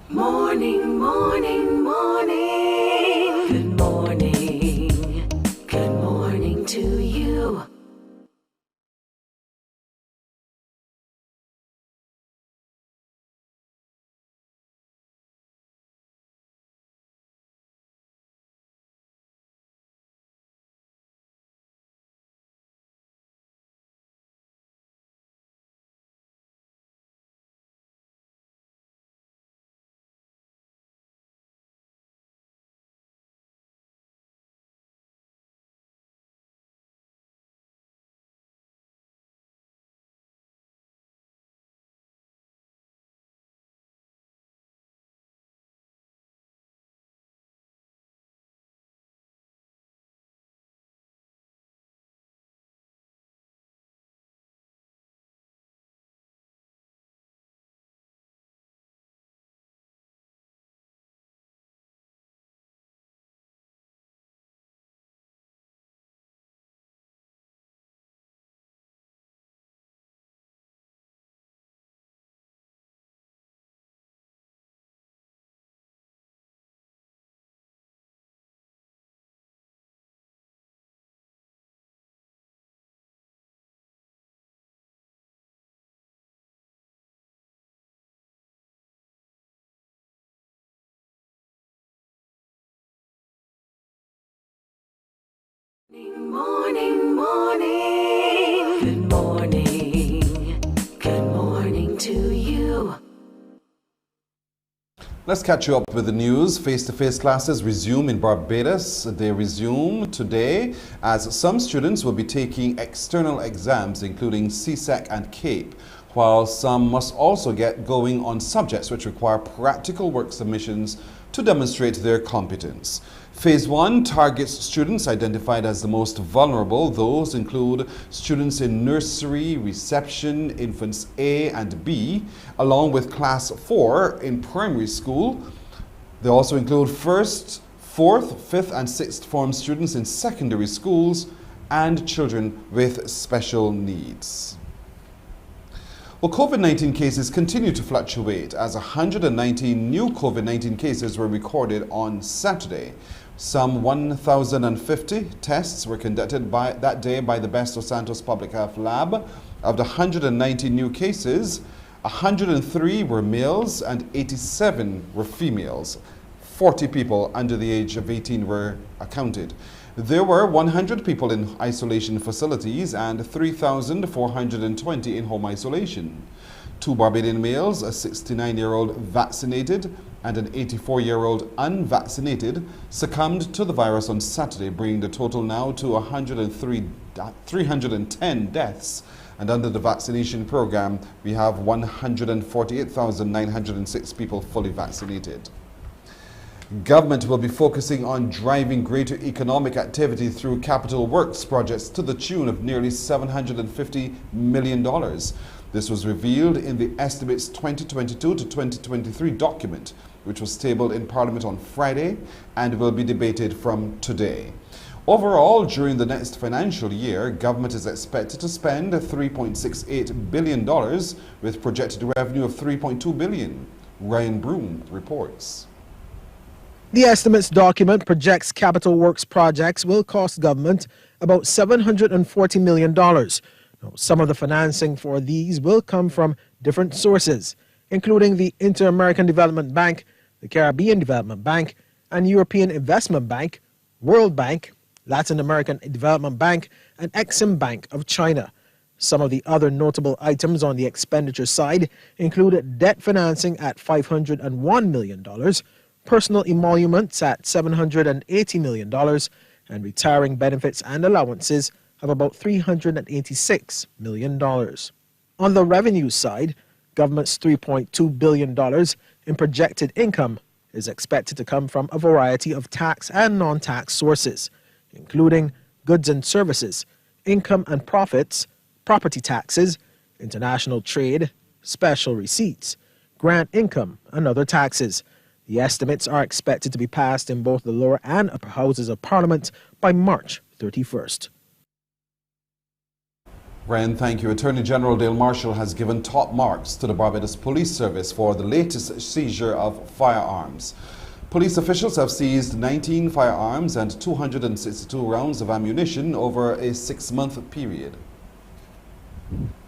Morning, morning, morning. Good morning. Good morning to you. Morning, morning. Good morning. Good morning to you. Let's catch you up with the news. Face-to-face classes resume in Barbados. They resume today as some students will be taking external exams, including CSEC and CAPE, while some must also get going on subjects which require practical work submissions to demonstrate their competence. Phase 1 targets students identified as the most vulnerable. Those include students in nursery, reception, infants A and B, along with class 4 in primary school. They also include 1st, 4th, 5th and 6th form students in secondary schools and children with special needs. Well, COVID-19 cases continue to fluctuate as 119 new COVID-19 cases were recorded on Saturday. Some 1,050 tests were conducted that day by the Best of Santos Public Health Lab. Of the 190 new cases, 103 were males and 87 were females. 40 people under the age of 18 were accounted. There were 100 people in isolation facilities and 3,420 in home isolation. 2 Barbadian males, a 69-year-old vaccinated and an 84-year-old unvaccinated, succumbed to the virus on Saturday, bringing the total now to 310 deaths. And under the vaccination program, we have 148,906 people fully vaccinated. Government will be focusing on driving greater economic activity through capital works projects to the tune of nearly $750 million. This was revealed in the Estimates 2022 to 2023 document, which was tabled in Parliament on Friday and will be debated from today. Overall, during the next financial year, government is expected to spend $3.68 billion with projected revenue of $3.2 billion. Ryan Broom reports. The estimates document projects capital works projects will cost government about $740 million. Now, some of the financing for these will come from different sources, including the Inter-American Development Bank, the Caribbean Development Bank, and European Investment Bank, World Bank, Latin American Development Bank, and Exim Bank of China. Some of the other notable items on the expenditure side included debt financing at $501 million, personal emoluments at $780 million, and retiring benefits and allowances of about $386 million. On the revenue side, government's $3.2 billion in projected income is expected to come from a variety of tax and non-tax sources, including goods and services, income and profits, property taxes, international trade, special receipts, grant income, and other taxes. The estimates are expected to be passed in both the lower and upper houses of Parliament by March 31st. Ryan, thank you. Attorney General Dale Marshall has given top marks to the Barbados Police Service for the latest seizure of firearms. Police officials have seized 19 firearms and 262 rounds of ammunition over a 6-month period.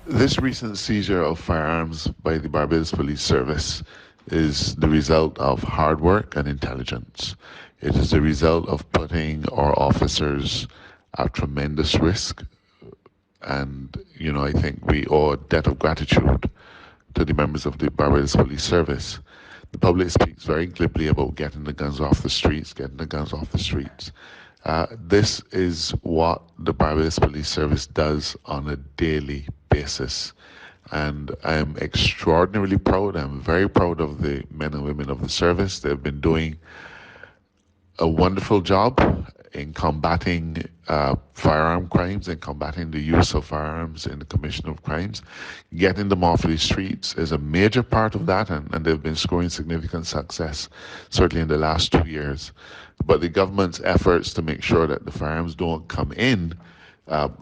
This recent seizure of firearms by the Barbados Police Service is the result of hard work and intelligence. It is the result of putting our officers at tremendous risk. And, I think we owe a debt of gratitude to the members of the Barbados Police Service. The public speaks very glibly about getting the guns off the streets, This is what the Barbados Police Service does on a daily basis. And I am extraordinarily proud. I'm very proud of the men and women of the service. They've been doing a wonderful job in combating firearm crimes and combating the use of firearms in the commission of crimes. Getting them off the streets is a major part of that, and they've been scoring significant success, certainly in the last 2 years. But the government's efforts to make sure that the firearms don't come in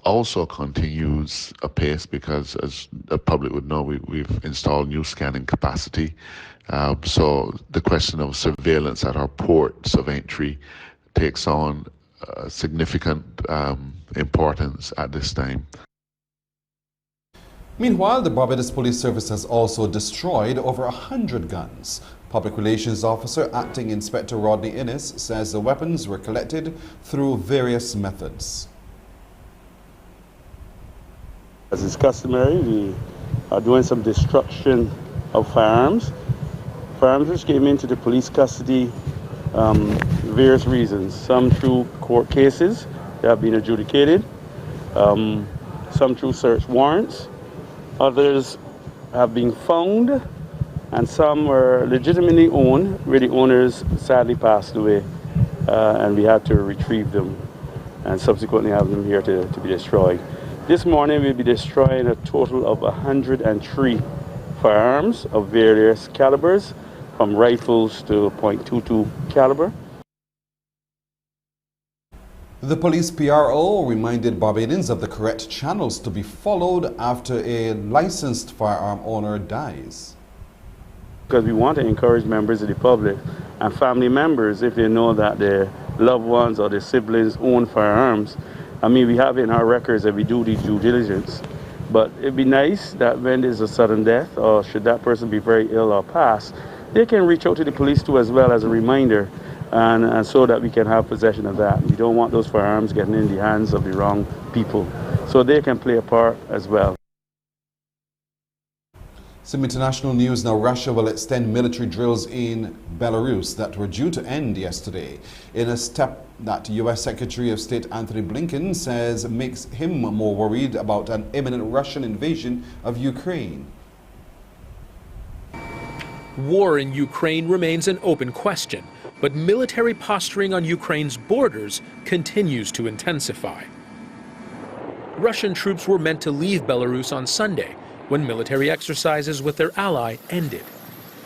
also continues apace, because, as the public would know, we've installed new scanning capacity. So the question of surveillance at our ports of entry takes on significant importance at this time. Meanwhile, the Barbados Police Service has also destroyed over 100 guns. Public Relations Officer Acting Inspector Rodney Innes says the weapons were collected through various methods. As is customary, we are doing some destruction of firearms. Firearms which came into the police custody various reasons. Some through court cases that have been adjudicated, some through search warrants, others have been found, and some were legitimately owned, where the owners sadly passed away, and we had to retrieve them and subsequently have them here to be destroyed. This morning we'll be destroying a total of 103 firearms of various calibers, from rifles to .22 caliber. The police PRO reminded Barbadians of the correct channels to be followed after a licensed firearm owner dies. Because we want to encourage members of the public and family members, if they know that their loved ones or their siblings own firearms. I mean, we have it in our records that we do the due diligence. But it'd be nice that when there's a sudden death, or should that person be very ill or pass, they can reach out to the police too, as well, as a reminder, and so that we can have possession of that. We don't want those firearms getting in the hands of the wrong people. So they can play a part as well. Some international news now. Russia will extend military drills in Belarus that were due to end yesterday, in a step that U.S. Secretary of State Anthony Blinken says makes him more worried about an imminent Russian invasion of Ukraine. War in Ukraine remains an open question, but military posturing on Ukraine's borders continues to intensify. Russian troops were meant to leave Belarus on Sunday, when military exercises with their ally ended.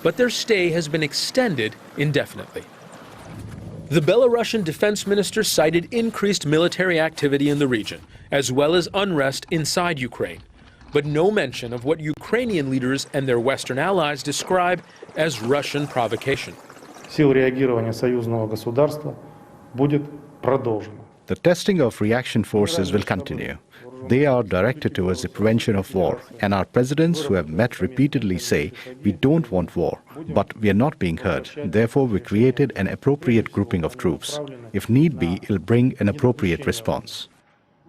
But their stay has been extended indefinitely. The Belarusian defense minister cited increased military activity in the region, as well as unrest inside Ukraine, but no mention of what Ukrainian leaders and their Western allies describe as Russian provocation. The testing of reaction forces will continue. They are directed towards the prevention of war, and our presidents who have met repeatedly say, we don't want war, but we are not being heard. Therefore, we created an appropriate grouping of troops. If need be, it'll bring an appropriate response.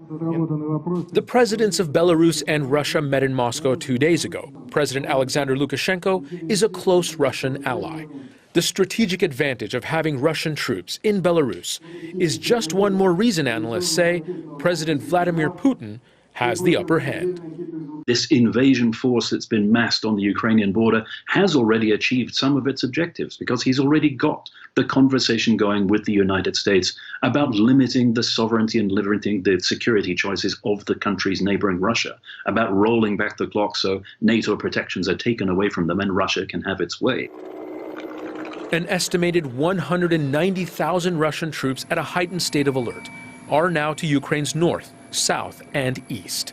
The presidents of Belarus and Russia met in Moscow 2 days ago. President Alexander Lukashenko is a close Russian ally. The strategic advantage of having Russian troops in Belarus is just one more reason, analysts say, President Vladimir Putin has the upper hand. This invasion force that's been massed on the Ukrainian border has already achieved some of its objectives because he's already got the conversation going with the United States about limiting the sovereignty and limiting the security choices of the countries neighboring Russia, about rolling back the clock so NATO protections are taken away from them and Russia can have its way. An estimated 190,000 Russian troops at a heightened state of alert are now to Ukraine's north, south, and east.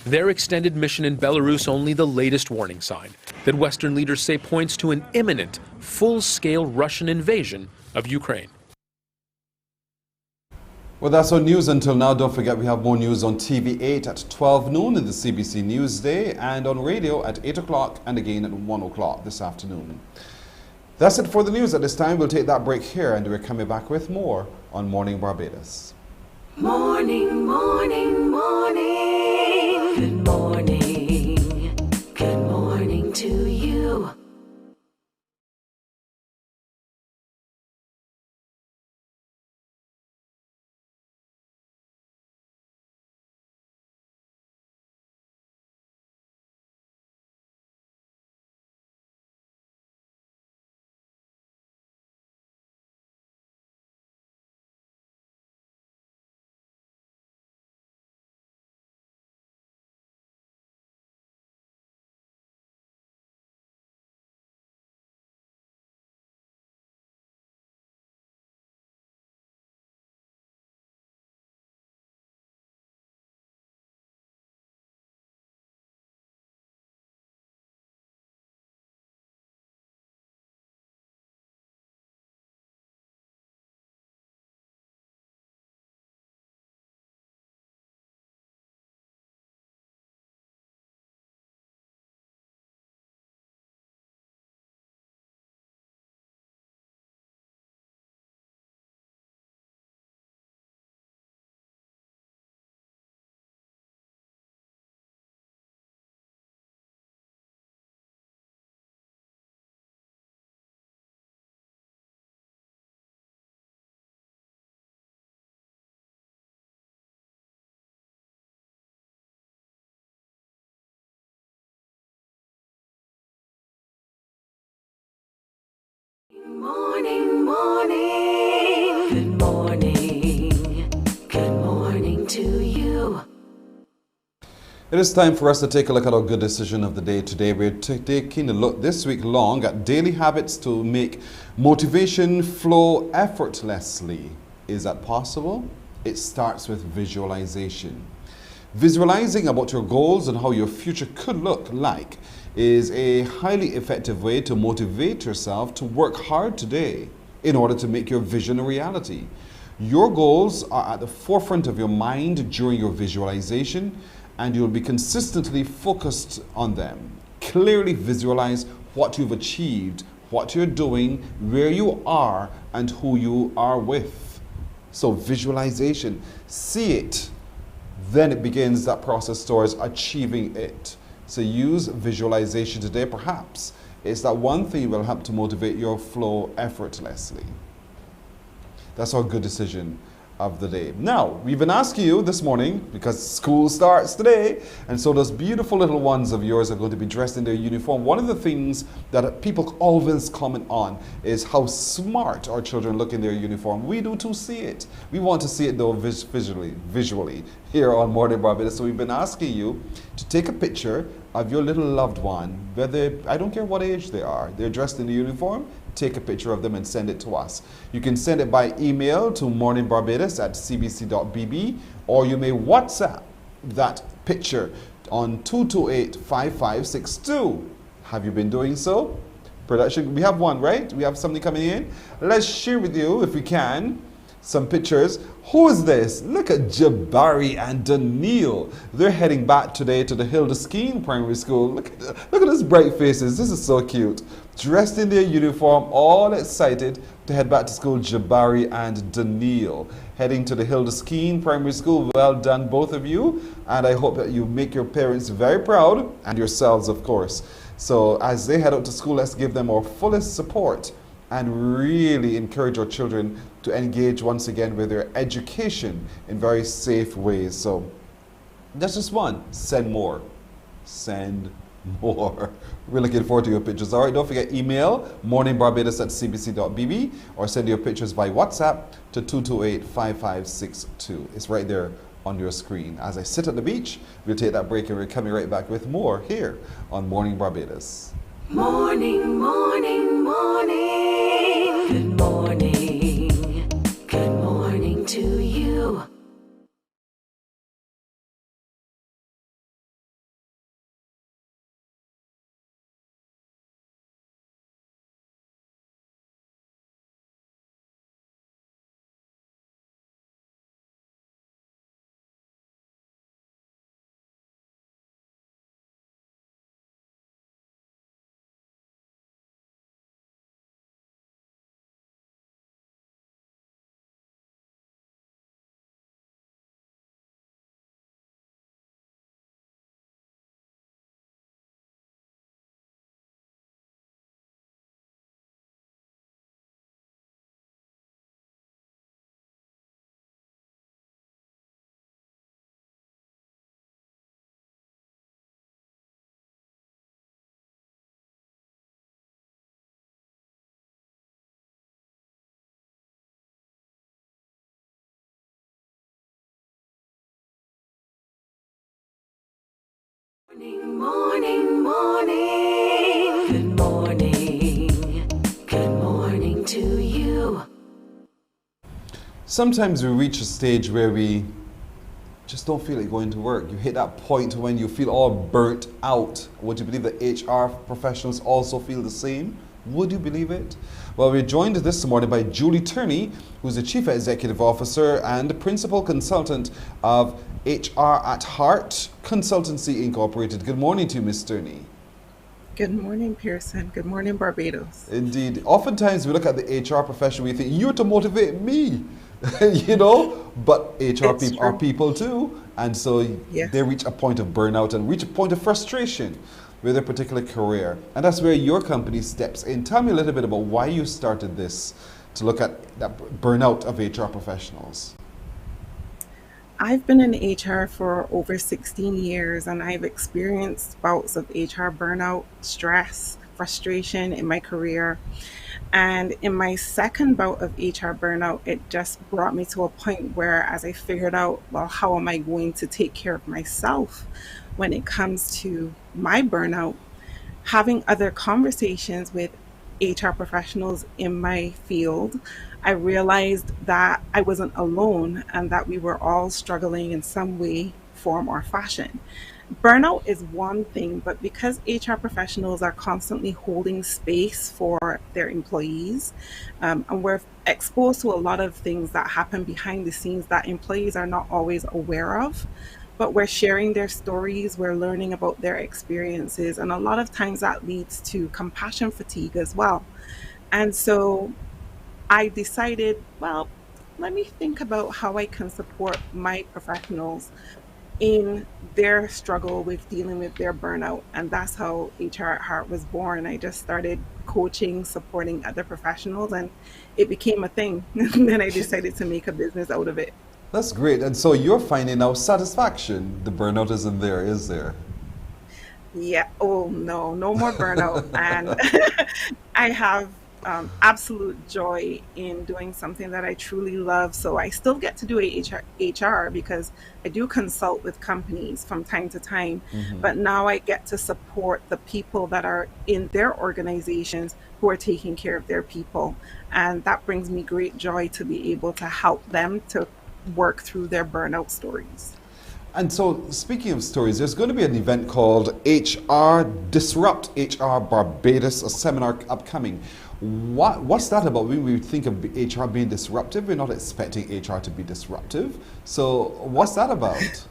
Their extended mission in Belarus only the latest warning sign that Western leaders say points to an imminent, full-scale Russian invasion of Ukraine. Well, that's our news until now. Don't forget we have more news on TV8 at 12 noon in the CBC Newsday and on radio at 8 o'clock and again at 1 o'clock this afternoon. That's it for the news at this time. We'll take that break here and we're coming back with more on Morning Barbados. Morning, morning, morning. Good morning. Good morning to you. Morning, morning. Good morning. Good morning to you. It is time for us to take a look at our good decision of the day today. We're taking a look this week long at daily habits to make motivation flow effortlessly. Is that possible? It starts with visualization. Visualizing about your goals and how your future could look like is a highly effective way to motivate yourself to work hard today in order to make your vision a reality. Your goals are at the forefront of your mind during your visualization, and you'll be consistently focused on them. Clearly visualize what you've achieved, what you're doing, where you are, and who you are with. So visualization, see it, then it begins that process towards achieving it. So use visualization today. Perhaps it's that one thing will help to motivate your flow effortlessly. That's our good decision of the day. Now, we've been asking you this morning, because school starts today, and so those beautiful little ones of yours are going to be dressed in their uniform. One of the things that people always comment on is how smart our children look in their uniform. We do too see it. We want to see it though visually here on Mornin Barbados. So we've been asking you to take a picture of your little loved one, whether, I don't care what age they are, they're dressed in the uniform, take a picture of them and send it to us. You can send it by email to morninbarbados@cbc.bb, or you may WhatsApp that picture on 228-5562. Have you been doing so? Production, we have one, right? We have something coming in. Let's share with you, if we can, some pictures. Who is this? Look at Jabari and Daniil. They're heading back today to the Hilda Skeen Primary School. Look at those bright faces. This is so cute. Dressed in their uniform, all excited to head back to school, Jabari and Daniil. Heading to the Hilda Skeen Primary School. Well done, both of you. And I hope that you make your parents very proud, and yourselves, of course. So as they head out to school, let's give them our fullest support and really encourage our children to engage once again with their education in very safe ways. So that's just one. Send more. Send more. We're looking forward to your pictures. All right, don't forget, email morninbarbados@cbc.bb or send your pictures by WhatsApp to 228-5562. It's right there on your screen. As I sit at the beach, we'll take that break and we're coming right back with more here on Morning Barbados. Morning, morning, morning. Good morning. Good morning to you. Morning, morning, morning. Good morning. Good morning to you. Sometimes we reach a stage where we just don't feel like going to work. You hit that point when you feel all burnt out. Would you believe that HR professionals also feel the same? Would you believe it? Well, we're joined this morning by Julie Turney, who's the Chief Executive Officer and Principal Consultant of HR at Heart Consultancy Incorporated. Good morning to you, Ms. Turney. Good morning, Pearson. Good morning, Barbados. Indeed. Oftentimes we look at the HR profession, we think, you're to motivate me, you know, but HR people are people too. And so they reach a point of burnout and reach a point of frustration with a particular career. And that's where your company steps in. Tell me a little bit about why you started this to look at that burnout of HR professionals. I've been in HR for over 16 years and I've experienced bouts of HR burnout, stress, frustration in my career. And in my second bout of HR burnout, it just brought me to a point where, as I figured out, well, how am I going to take care of myself when it comes to my burnout? Having other conversations with HR professionals in my field, I realized that I wasn't alone and that we were all struggling in some way, form, or fashion. Burnout is one thing, but because HR professionals are constantly holding space for their employees, and we're exposed to a lot of things that happen behind the scenes that employees are not always aware of, but we're sharing their stories, we're learning about their experiences, and a lot of times that leads to compassion fatigue as well. And so I decided, well, let me think about how I can support my professionals in their struggle with dealing with their burnout. And that's how HR at Heart was born. I just started coaching, supporting other professionals, and it became a thing. And then I decided to make a business out of it. That's great. And so you're finding now satisfaction. The burnout isn't there, is there? Yeah. Oh, no more burnout. And I have absolute joy in doing something that I truly love. So I still get to do HR because I do consult with companies from time to time, but now I get to support the people that are in their organizations who are taking care of their people. And that brings me great joy to be able to help them to work through their burnout stories. And so, speaking of stories, there's going to be an event called HR Disrupt HR Barbados, a seminar upcoming. What's that about? When we think of HR being disruptive, we're not expecting HR to be disruptive. So, what's that about?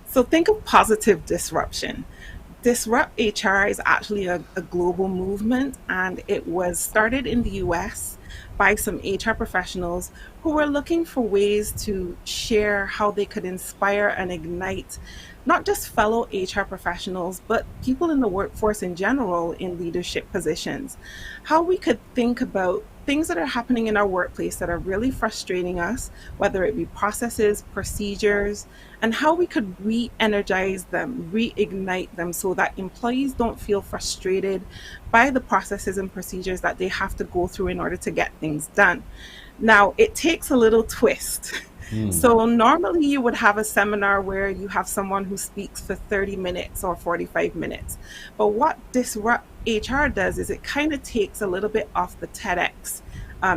So think of positive disruption. Disrupt HR is actually a global movement, and it was started in the US by some HR professionals who were looking for ways to share how they could inspire and ignite not just fellow HR professionals, but people in the workforce in general in leadership positions. How we could think about things that are happening in our workplace that are really frustrating us, whether it be processes, procedures, and how we could re-energize them, reignite them so that employees don't feel frustrated by the processes and procedures that they have to go through in order to get things done. Now, it takes a little twist. So normally you would have a seminar where you have someone who speaks for 30 minutes or 45 minutes. But what Disrupt HR does is it kind of takes a little bit off the TEDx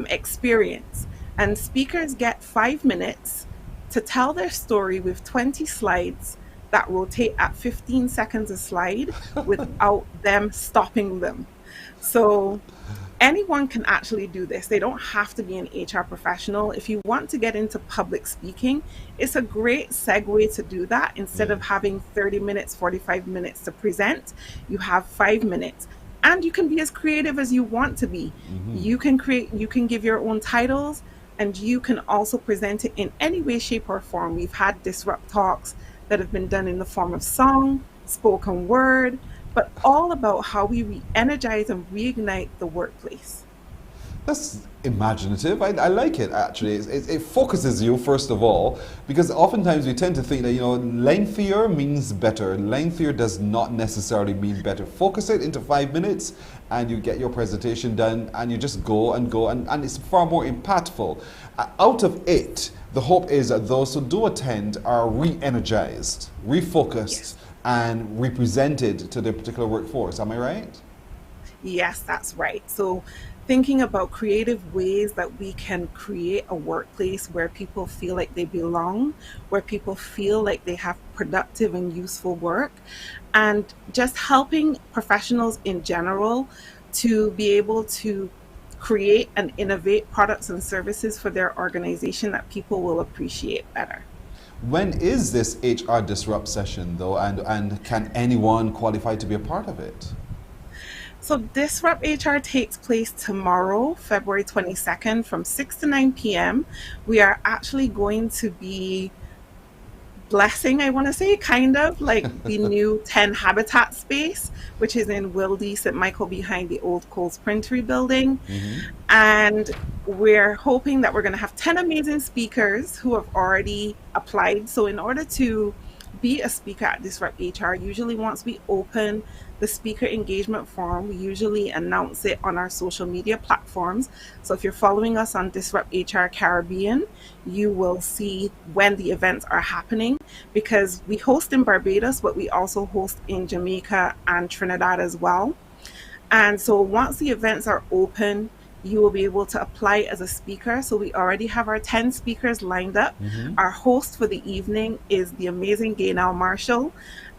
experience. And speakers get 5 minutes to tell their story with 20 slides that rotate at 15 seconds a slide without them stopping them. So anyone can actually do this. They don't have to be an HR professional. If you want to get into public speaking, it's a great segue to do that. Instead of having 30 minutes, 45 minutes to present, you have 5 minutes. And you can be as creative as you want to be. You can give your own titles, and you can also present it in any way, shape, or form. We've had Disrupt talks that have been done in the form of song, spoken word, but all about how we re-energize and reignite the workplace. That's imaginative. I like it, actually. It focuses you, first of all, because oftentimes we tend to think that, lengthier means better. Lengthier does not necessarily mean better. Focus it into 5 minutes and you get your presentation done and you just go, and it's far more impactful. Out of it, the hope is that those who do attend are re-energized, refocused, and represented to their particular workforce. Am I right? Yes, that's right. So thinking about creative ways that we can create a workplace where people feel like they belong, where people feel like they have productive and useful work, and just helping professionals in general to be able to create and innovate products and services for their organization that people will appreciate better. When is this HR Disrupt session, though, and can anyone qualify to be a part of it? So Disrupt HR takes place tomorrow, February 22nd, from 6 to 9 p.m. We are actually going to be blessing, I want to say, kind of like the new 10 Habitat space, which is in Wildy, St. Michael, behind the old Coles Printery building. And we're hoping that we're going to have 10 amazing speakers who have already applied. So in order to be a speaker at Disrupt HR, usually once we open the speaker engagement form, we usually announce it on our social media platforms. So if you're following us on Disrupt HR Caribbean, you will see when the events are happening, because we host in Barbados, but we also host in Jamaica and Trinidad as well. And so once the events are open, you will be able to apply as a speaker. So we already have our 10 speakers lined up. Our host for the evening is the amazing Guyana Marshall.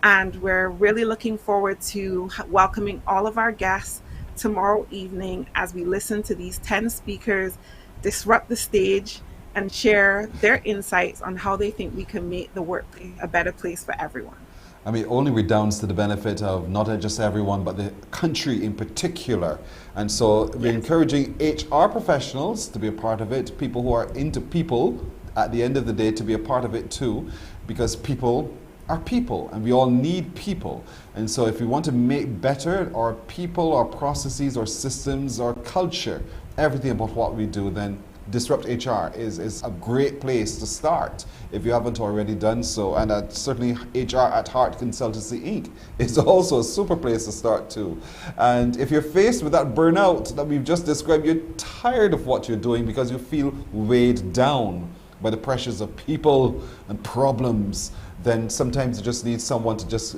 And we're really looking forward to welcoming all of our guests tomorrow evening as we listen to these 10 speakers disrupt the stage and share their insights on how they think we can make the workplace a better place for everyone. I mean, only redounds to the benefit of not just everyone, but the country in particular. And so we're encouraging HR professionals to be a part of it, people who are into people at the end of the day to be a part of it too, because people are people and we all need people. And so if we want to make better our people, our processes, our systems, our culture, everything about what we do, then Disrupt HR is a great place to start if you haven't already done so. And certainly HR at Heart Consultancy Inc. is also a super place to start too. And if you're faced with that burnout that we've just described, you're tired of what you're doing because you feel weighed down by the pressures of people and problems, then sometimes you just need someone to just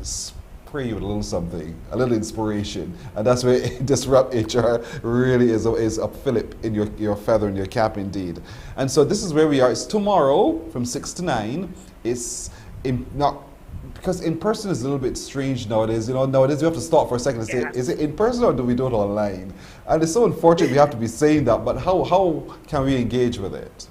spray you with a little something, a little inspiration. And that's where Disrupt HR really is a fillip in your feather in your cap indeed. And so this is where we are. It's tomorrow from 6 to 9 it's not, because in person is a little bit strange nowadays. Nowadays we have to stop for a second and say, is it in person or do we do it online? And it's so unfortunate we have to be saying that, but how can we engage with it?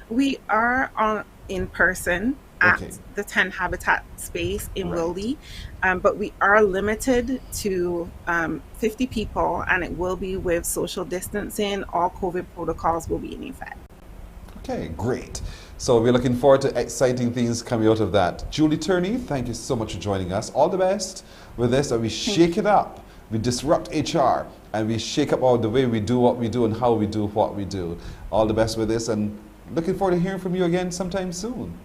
We are in person at the 10 Habitat space in Wildy, but we are limited to 50 people, and it will be with social distancing. All COVID protocols will be in effect. Okay, great. So we're looking forward to exciting things coming out of that. Julie Turney, thank you so much for joining us. All the best with this, and we shake it up. We disrupt HR, and we shake up all the way we do what we do and how we do what we do. All the best with this, and looking forward to hearing from you again sometime soon.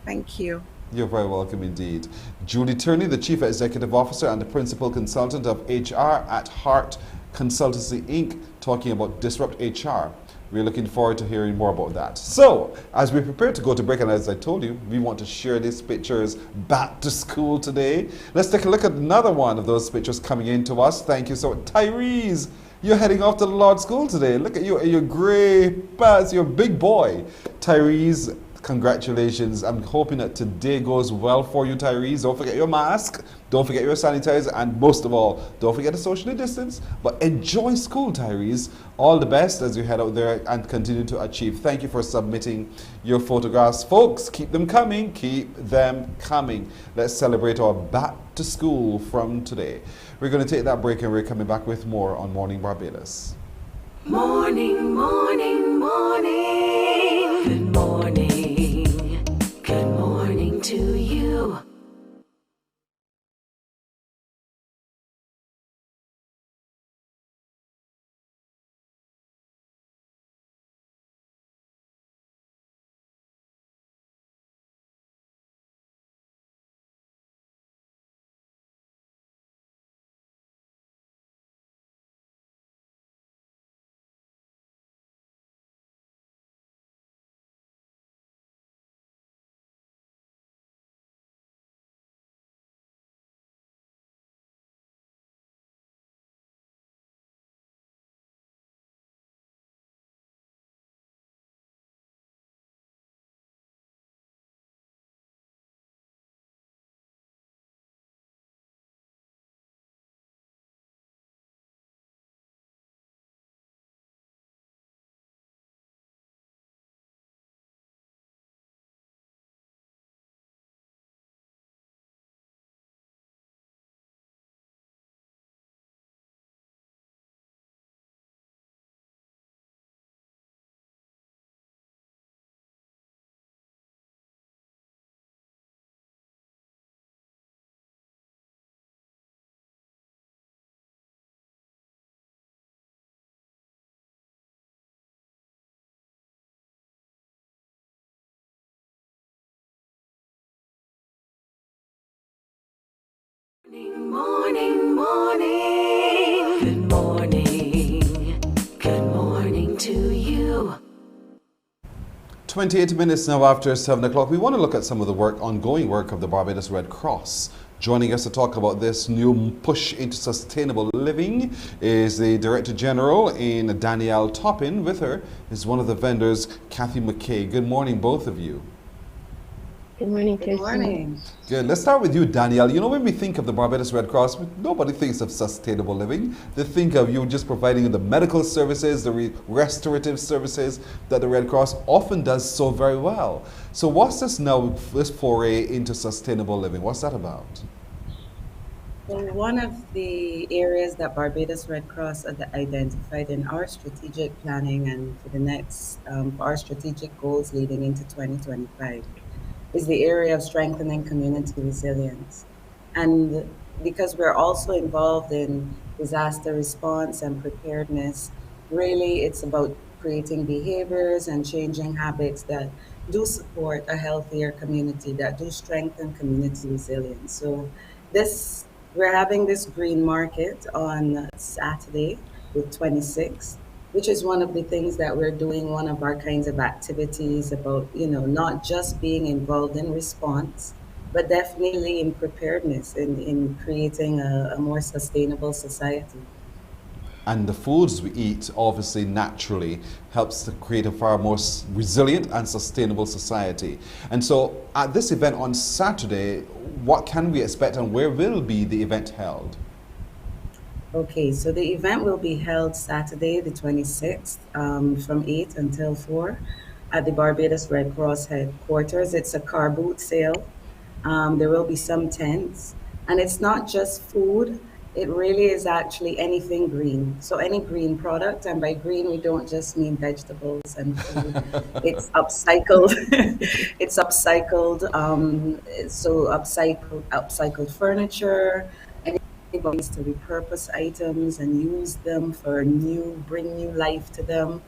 Thank you. You're very welcome indeed. Julie Turney, the Chief Executive Officer and the Principal Consultant of HR at Heart Consultancy, Inc., talking about Disrupt HR. We're looking forward to hearing more about that. So, as we prepare to go to break, and as I told you, we want to share these pictures back to school today. Let's take a look at another one of those pictures coming in to us. Thank you so much. Tyrese, you're heading off to the Lord School today. Look at you, your gray pants, you're a big boy. Tyrese, congratulations. I'm hoping that today goes well for you, Tyrese. Don't forget your mask, don't forget your sanitizer, and most of all, don't forget to socially distance. But enjoy school, Tyrese. All the best as you head out there and continue to achieve. Thank you for submitting your photographs. Folks, keep them coming. Keep them coming. Let's celebrate our back to school from today. We're going to take that break, and we're coming back with more on Morning Barbados. Morning, morning, morning. Good morning. Good morning to you. Morning, morning. Good morning. Good morning to you. 28 minutes now after 7 o'clock. We want to look at some of the ongoing work of the Barbados Red Cross. Joining us to talk about this new push into sustainable living is the Director General in Danielle Toppin. With her is one of the vendors, Kathy McKay. Good morning, both of you. Good morning, Kirsten. Good morning. Good. Let's start with you, Danielle. You know, when we think of the Barbados Red Cross, nobody thinks of sustainable living. They think of you just providing the medical services, the restorative services that the Red Cross often does so very well. So what's this foray into sustainable living? What's that about? Well, one of the areas that Barbados Red Cross identified in our strategic planning and for the next, for our strategic goals leading into 2025 is the area of strengthening community resilience. And because we're also involved in disaster response and preparedness, really it's about creating behaviors and changing habits that do support a healthier community, that do strengthen community resilience. So we're having this green market on Saturday with 26, which is one of the things that we're doing, one of our kinds of activities about, not just being involved in response, but definitely in preparedness, in creating a more sustainable society. and the foods we eat, obviously, naturally, helps to create a far more resilient and sustainable society. And so, at this event on Saturday, what can we expect and where will be the event held? Okay, so the event will be held Saturday, the 26th, from 8 until 4 at the Barbados Red Cross headquarters. It's a car boot sale. There will be some tents, and it's not just food. It really is actually anything green. So any green product, and by green we don't just mean vegetables and food. It's upcycled. It's upcycled. So upcycled furniture. Anybody needs to repurpose items and use them for bring new life to them.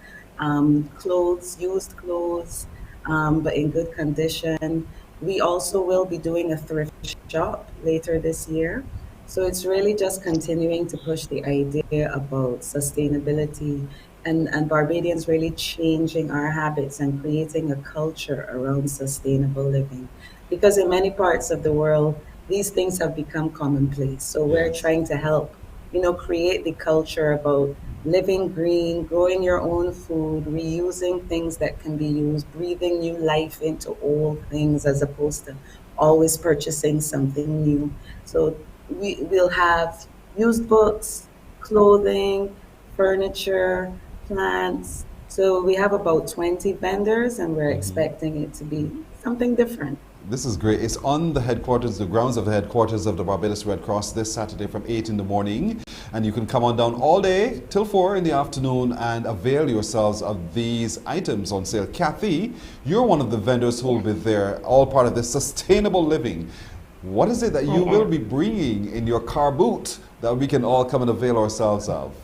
Clothes, used clothes, but in good condition. We also will be doing a thrift shop later this year. So it's really just continuing to push the idea about sustainability and Barbadians really changing our habits and creating a culture around sustainable living. Because in many parts of the world, these things have become commonplace. So we're trying to help, create the culture about living green, growing your own food, reusing things that can be used, breathing new life into old things as opposed to always purchasing something new. So we'll have used books, clothing, furniture, plants. So we have about 20 vendors and we're expecting it to be something different. This is great. It's on the headquarters, the grounds of the headquarters of the Barbados Red Cross this Saturday from 8 in the morning. And you can come on down all day till 4 in the afternoon and avail yourselves of these items on sale. Kathy, you're one of the vendors who will be there, all part of this sustainable living. What is it that you will be bringing in your car boot that we can all come and avail ourselves of?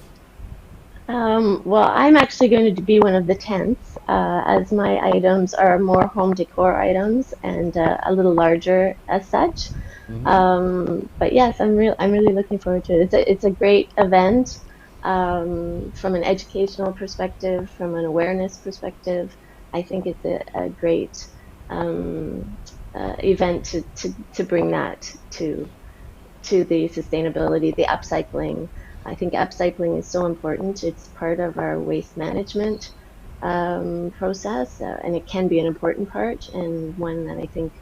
Well, I'm actually going to be one of the tents, as my items are more home decor items and a little larger as such. But yes, I'm really looking forward to it. It's a great event from an educational perspective, from an awareness perspective. I think it's a great event to bring that to the sustainability, the upcycling. I think upcycling is so important. It's part of our waste management process, and it can be an important part and one that I think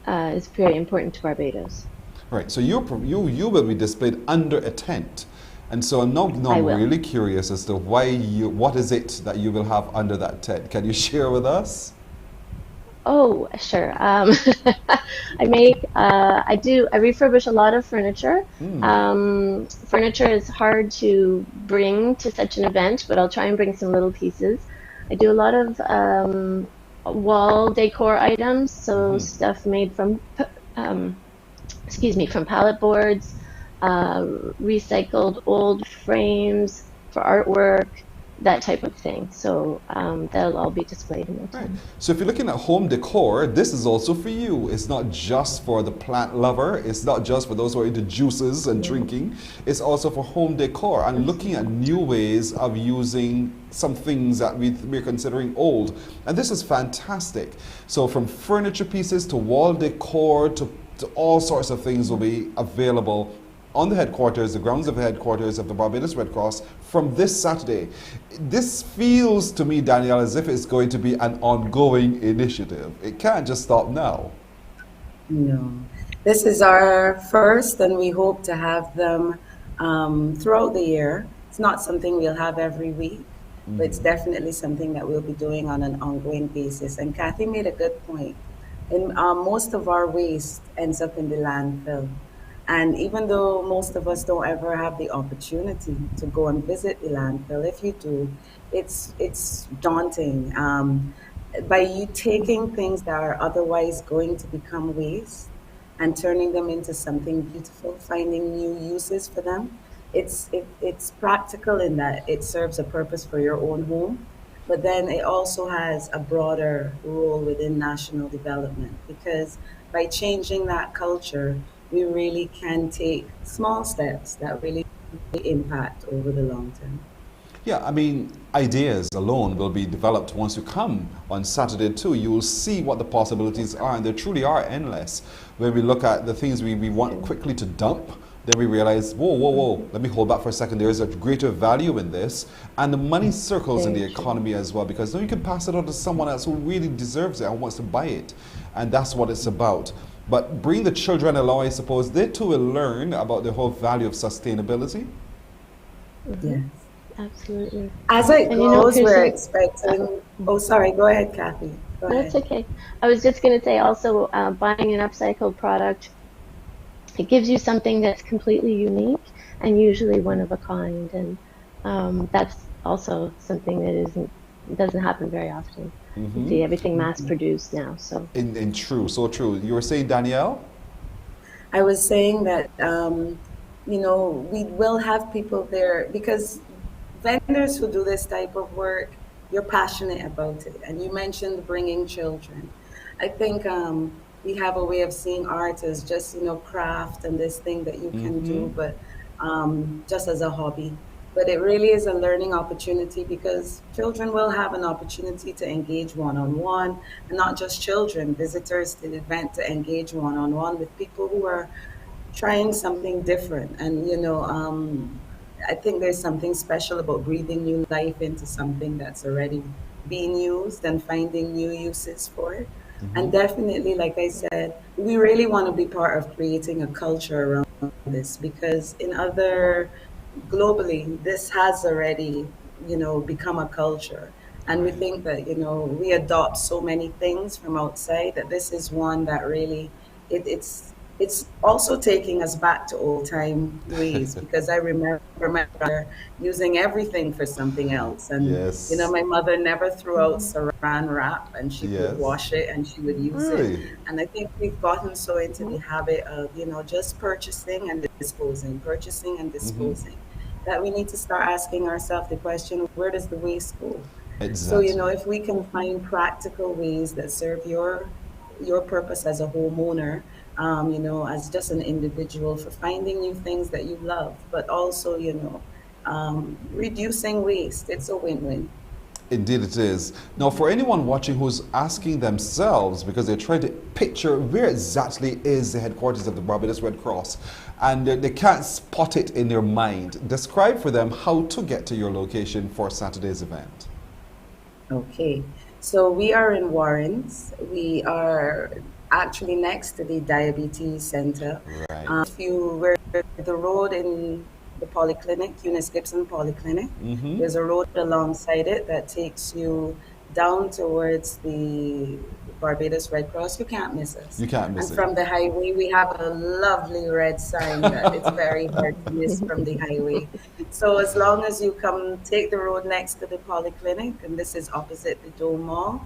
is very important to Barbados. Right. So you will be displayed under a tent, and so I'm really curious as to what is it that you will have under that tent? Can you share with us? Oh, sure. I refurbish a lot of furniture. Furniture is hard to bring to such an event, but I'll try and bring some little pieces. I do a lot of wall decor items, so stuff made from, from pallet boards, recycled old frames for artwork, that type of thing. So that'll all be displayed in the tent. Right. So if you're looking at home decor, this is also for you. It's not just for the plant lover. It's not just for those who are into juices and drinking. It's also for home decor and looking at new ways of using some things that we're considering old. And this is fantastic. So from furniture pieces to wall decor to all sorts of things will be available on the headquarters, the grounds of the headquarters of the Barbados Red Cross from this Saturday. This feels to me, Danielle, as if it's going to be an ongoing initiative. It can't just stop now. No. This is our first, and we hope to have them throughout the year. It's not something we'll have every week, but it's definitely something that we'll be doing on an ongoing basis. And Kathy made a good point. And most of our waste ends up in the landfill. And even though most of us don't ever have the opportunity to go and visit the landfill, if you do, it's daunting. By you taking things that are otherwise going to become waste and turning them into something beautiful, finding new uses for them, it's practical in that it serves a purpose for your own home, but then it also has a broader role within national development, because by changing that culture, we really can take small steps that really impact over the long term. Yeah, I mean, ideas alone will be developed once you come on Saturday too. You will see what the possibilities are, and they truly are endless. When we look at the things we want quickly to dump, then we realize, whoa, let me hold back for a second. There is a greater value in this. And the money circles in the economy as well, because now you can pass it on to someone else who really deserves it and wants to buy it. And that's what it's about. But bring the children along, I suppose, they too will learn about the whole value of sustainability. Yes, absolutely. As it grows, we're Kirsten, expecting. Oh, sorry. Go ahead, Kathy. Go ahead. that's okay. I was just going to say also, buying an upcycled product, it gives you something that's completely unique and usually one of a kind, and that's also something that doesn't happen very often. You see everything mass produced now. So So true. You were saying, Danielle? I was saying that you know, we will have people there because vendors who do this type of work, you're passionate about it. And you mentioned bringing children. I think we have a way of seeing art as just, you know, craft and this thing that you can do, but just as a hobby. But it really is a learning opportunity because children will have an opportunity to engage one-on-one, and not just children, visitors to the event to engage one-on-one with people who are trying something different. And, you know, I think there's something special about breathing new life into something that's already being used and finding new uses for it. And definitely, like I said, we really want to be part of creating a culture around this because globally, this has already, you know, become a culture. And we think that, you know, we adopt so many things from outside that this is one that really, it's also taking us back to old time ways because I remember using everything for something else. And, you know, my mother never threw out saran wrap and she would wash it and she would use it. And I think we've gotten so into the habit of, you know, just purchasing and disposing, that we need to start asking ourselves the question, where does the waste go? So, you know, if we can find practical ways that serve your purpose as a homeowner, you know, as just an individual for finding new things that you love, but also, you know, reducing waste. It's a win-win. Indeed it is. Now, for anyone watching who's asking themselves, because they're trying to picture where exactly is the headquarters of the Barbados Red Cross, and they can't spot it in their mind, describe for them how to get to your location for Saturday's event. Okay, so we are in Warrens. We are actually next to the Diabetes Center. If you were the road in the polyclinic, Eunice Gibson Polyclinic, there's a road alongside it that takes you down towards the Barbados Red Cross. You can't miss us. You can't miss it. And from the highway, we have a lovely red sign that it's very hard to miss from the highway. So as long as you come, take the road next to the polyclinic, and this is opposite the Dome Mall,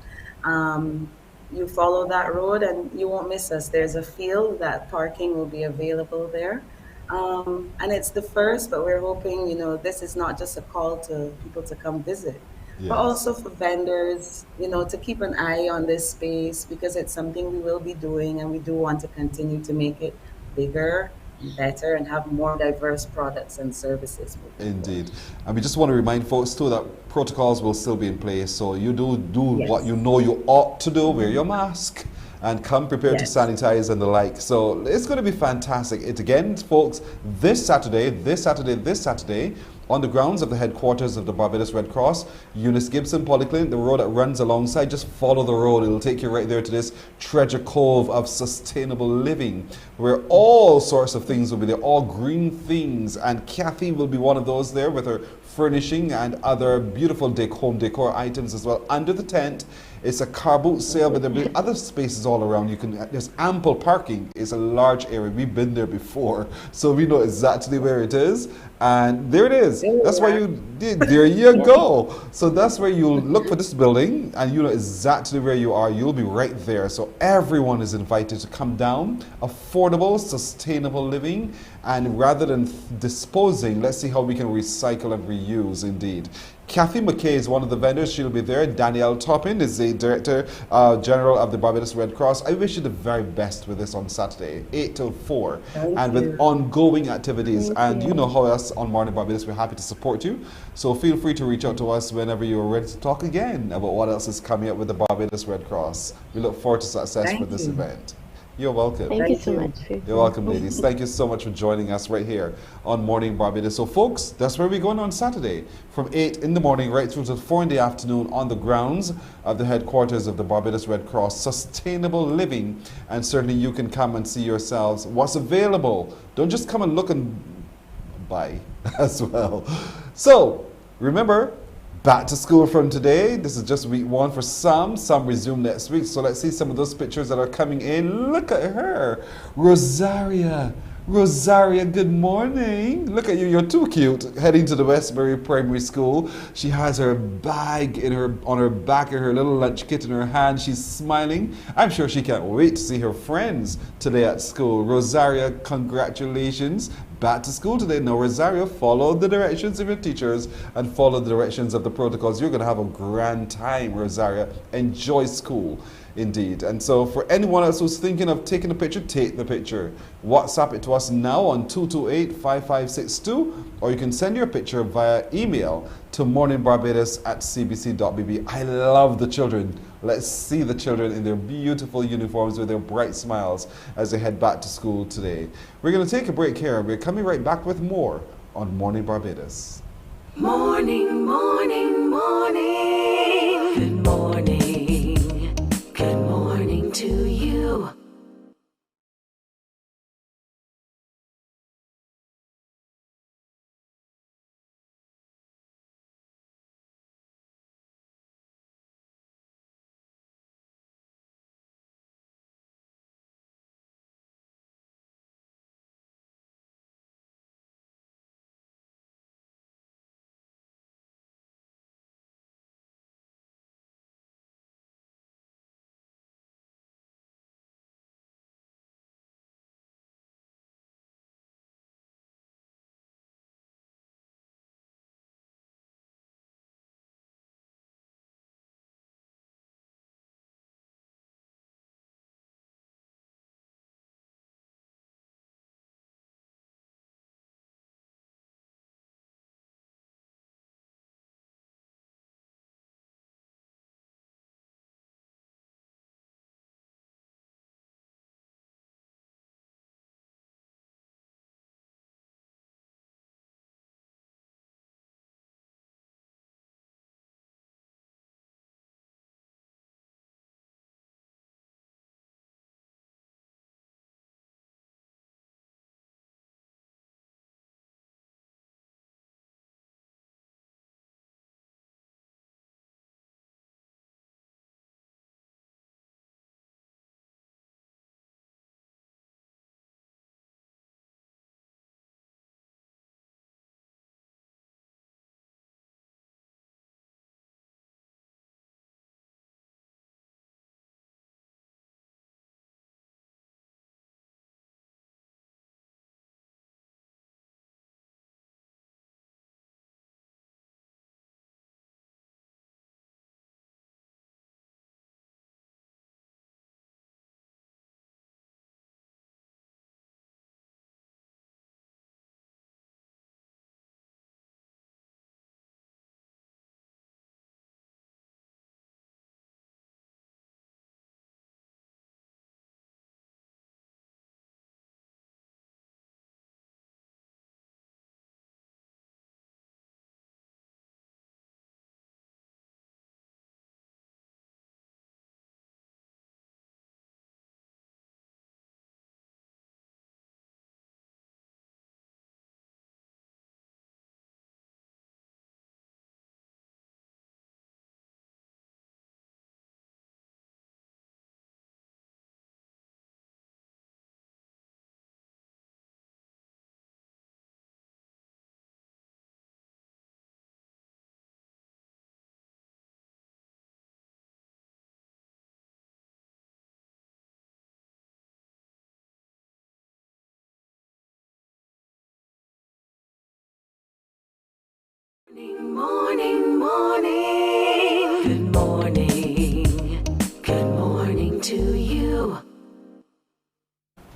you follow that road and you won't miss us. There's a field that parking will be available there. And it's the first, but we're hoping, you know, this is not just a call to people to come visit, but also for vendors, you know, to keep an eye on this space because it's something we will be doing and we do want to continue to make it bigger, better, and have more diverse products and services. Indeed. And we just want to remind folks too that protocols will still be in place. So you do what you know you ought to do, wear your mask, and come prepared to sanitize and the like. So it's going to be fantastic. It again, folks, this Saturday, on the grounds of the headquarters of the Barbados Red Cross, Eunice Gibson Polyclinic, the road that runs alongside, just follow the road. It'll take you right there to this treasure cove of sustainable living, where all sorts of things will be there, all green things. And Kathy will be one of those there with her furnishing and other beautiful home decor items as well under the tent. It's a car boot sale, but there'll be other spaces all around. There's ample parking. It's a large area. We've been there before, so we know exactly where it is. And there it is. That's why you did. There you go. So that's where you'll look for this building, and you know exactly where you are. You'll be right there. So everyone is invited to come down. Affordable, sustainable living, and rather than disposing, let's see how we can recycle and reuse. Indeed. Kathy McKay is one of the vendors. She'll be there. Danielle Toppin is the Director General of the Barbados Red Cross. I wish you the very best with this on Saturday, 8 till 4, with ongoing activities. And you know how us on Mornin Barbados, we're happy to support you. So feel free to reach out to us whenever you're ready to talk again about what else is coming up with the Barbados Red Cross. We look forward to success with this event. You're welcome. Thank you so much. You're welcome, ladies. Thank you so much for joining us right here on Morning Barbados. So, folks, that's where we're going on Saturday from 8 in the morning right through to 4 in the afternoon on the grounds of the headquarters of the Barbados Red Cross. Sustainable living. And certainly you can come and see yourselves what's available. Don't just come and look and buy as well. So, remember, back to school from today. This is just week 1 for some. Some resume next week. So let's see some of those pictures that are coming in. Look at her. Rosaria. Rosaria, good morning. Look at you. You're too cute. Heading to the Westbury Primary School. She has her bag on her back and her little lunch kit in her hand. She's smiling. I'm sure she can't wait to see her friends today at school. Rosaria, congratulations. Back to school today. Now, Rosario, follow the directions of your teachers and follow the directions of the protocols. You're going to have a grand time, Rosaria. Enjoy school, indeed. And so for anyone else who's thinking of taking a picture, take the picture. WhatsApp it to us now on 228-5562, or you can send your picture via email to morninbarbados@cbc.bb. I love the children. Let's see the children in their beautiful uniforms with their bright smiles as they head back to school today. We're going to take a break here. We're coming right back with more on Morning Barbados. Morning, morning, morning. Good morning. Good morning to you. Morning, morning. Good morning. Good morning to you.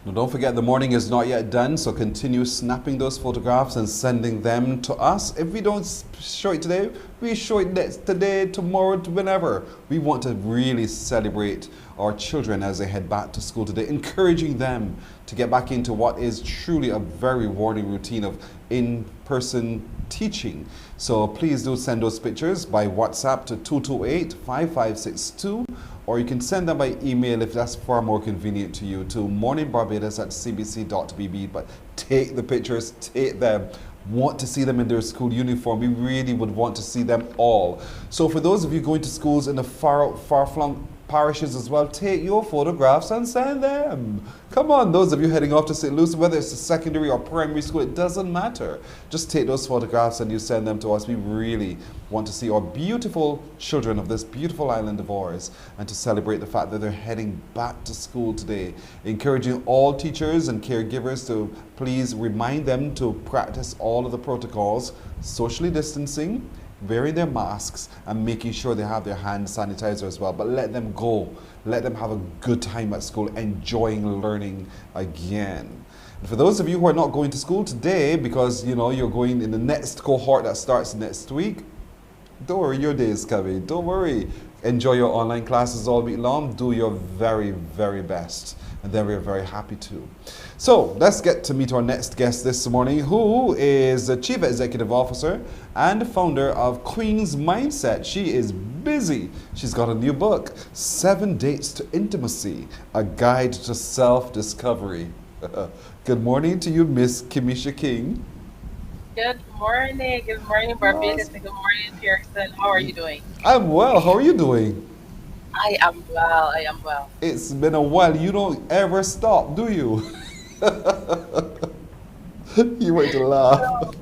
No, And don't forget, the morning is not yet done, so continue snapping those photographs and sending them to us. If we don't show it today, we show it next today, tomorrow, whenever. We want to really celebrate our children as they head back to school today, encouraging them to get back into what is truly a very rewarding routine of in-person teaching. So please do send those pictures by WhatsApp to 228-5562, or you can send them by email if that's far more convenient to you, to morninbarbados@cbc.bb. But take the pictures, take them. Want to see them in their school uniform. We really would want to see them all. So for those of you going to schools in the far-flung parishes as well, take your photographs and send them. Come on, those of you heading off to St. Lucie, whether it's a secondary or primary school, it doesn't matter. Just take those photographs and you send them to us. We really want to see our beautiful children of this beautiful island of ours, and to celebrate the fact that they're heading back to school today. Encouraging all teachers and caregivers to please remind them to practice all of the protocols, socially distancing, wearing their masks, and making sure they have their hand sanitizer as well. But let them go. Let them have a good time at school, enjoying learning again. And for those of you who are not going to school today because you're going in the next cohort that starts next week, don't worry, your day is coming. Don't worry. Enjoy your online classes all week long. Do your very, very best. And then we're very happy to. So let's get to meet our next guest this morning, who is the Chief Executive Officer and founder of Queen's Mindset. She is busy. She's got a new book, 7 Dates to Intimacy, a guide to self-discovery. Good morning to you, Miss Kimisha King. Good morning. Good morning, Barbados, and good morning, Pearson. How are you doing? I'm well. How are you doing? I am well. I am well. It's been a while. You don't ever stop, do you? You wait to laugh.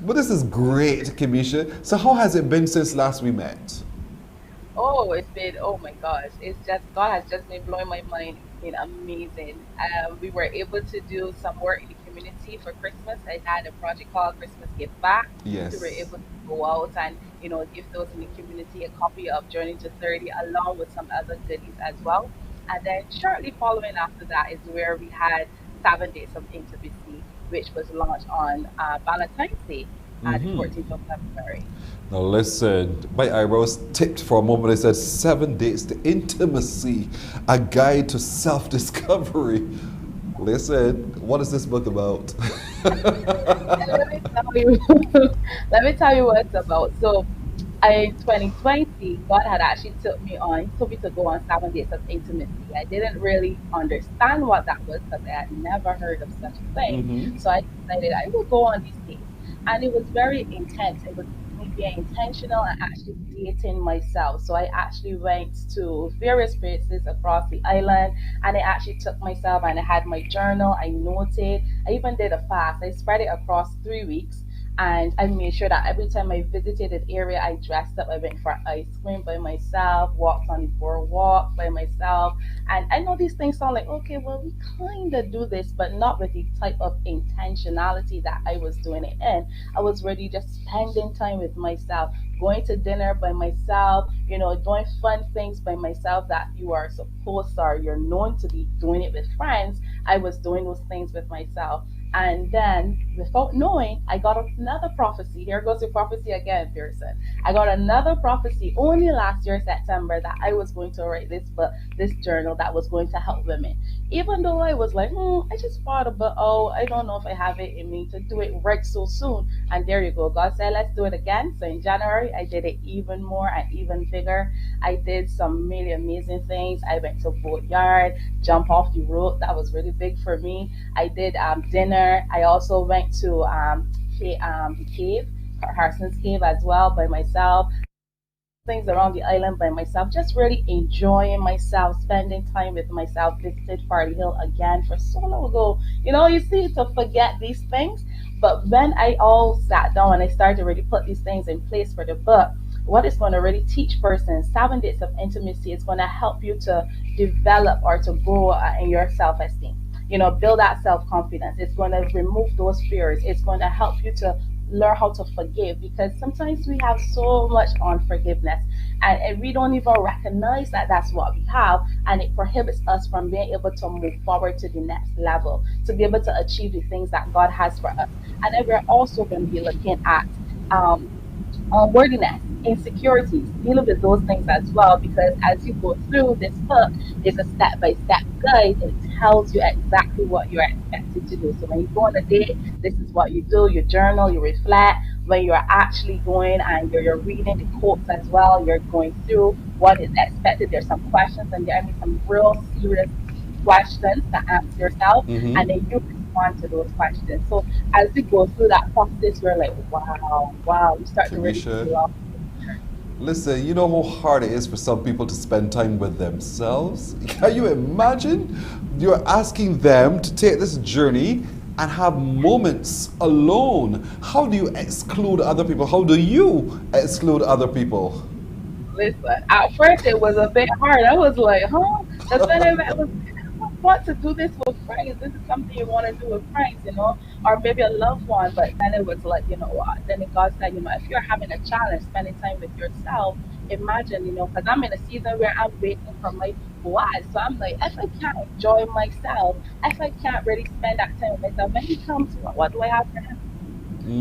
But this is great, Kimisha. So how has it been since last we met? Oh, it's been, oh my gosh. It's just, God has just been blowing my mind. It's been amazing. We were able to do some work in the community for Christmas. I had a project called Christmas Give Back. Yes. We were able to go out and, give those in the community a copy of Journey to 30 along with some other goodies as well. And then shortly following after that is where we had 7 Days of Intimacy, which was launched on Valentine's Day, the 14th of February. Now listen, my eyebrows tipped for a moment. I said 7 Dates to Intimacy, a guide to self-discovery. Listen, what is this book about? let me tell you what it's about. So in 2020, God had actually took me to go on 7 Days of Intimacy. I didn't really understand what that was because I had never heard of such a thing. So I decided I will go on these dates. And it was very intense. It was me being intentional and actually dating myself. So I actually went to various places across the island, and I actually took myself and I had my journal. I noted. I even did a fast. I spread it across 3 weeks. And I made sure that every time I visited an area, I dressed up. I went for ice cream by myself, walked on the boardwalk by myself. And I know these things sound like, okay, well, we kind of do this, but not with the type of intentionality that I was doing it in. I was really just spending time with myself, going to dinner by myself, doing fun things by myself that you are supposed to, or you're known to be doing it with friends. I was doing those things with myself. And then, without knowing, I got another prophecy. Here goes the prophecy again, Pearson. I got another prophecy only last year, September, that I was going to write this book, this journal that was going to help women. Even though I was like, I just thought about, I don't know if I have it in me to do it right so soon. And there you go. God said, let's do it again. So in January, I did it even more and even bigger. I did some really amazing things. I went to boatyard, jump off the rope. That was really big for me. I did dinner. I also went to the cave, Harson's Cave as well by myself. Things around the island by myself, just really enjoying myself, spending time with myself. Visited Party Hill again for so long ago. You see, to forget these things. But when I all sat down and I started to really put these things in place for the book, what it's going to really teach persons, 7 Days of Intimacy, is going to help you to develop or to grow in your self-esteem. Build that self-confidence. It's going to remove those fears. It's going to help you to learn how to forgive, because sometimes we have so much unforgiveness, and we don't even recognize that that's what we have, and it prohibits us from being able to move forward to the next level, to be able to achieve the things that God has for us. And then we're also going to be looking at um, worthiness, insecurities, dealing with those things as well. Because as you go through this book, there's a step by step guide. It tells you exactly what you're expected to do. So when you go on a date, this is what you do. You journal, you reflect. When you're actually going and you're reading the quotes as well, you're going through what is expected. There's some questions, and there are some real serious questions to ask yourself, and then you respond to those questions. So as we go through that process, you're like, wow, wow, you start to really Tarisha, feel listen, you know how hard it is for some people to spend time with themselves? Can you imagine? You're asking them to take this journey and have moments alone. How do you exclude other people? How do you exclude other people? listen, at first it was a bit hard. I was like, huh? But then I was want to do this with friends. This is something you want to do with friends, or maybe a loved one. But then it was like, you know what? Then God said, if you're having a challenge, spending time with yourself, imagine, because I'm in a season where I'm waiting for my wife. So I'm like, if I can't enjoy myself, if I can't really spend that time with myself, when he comes, what do I have for him?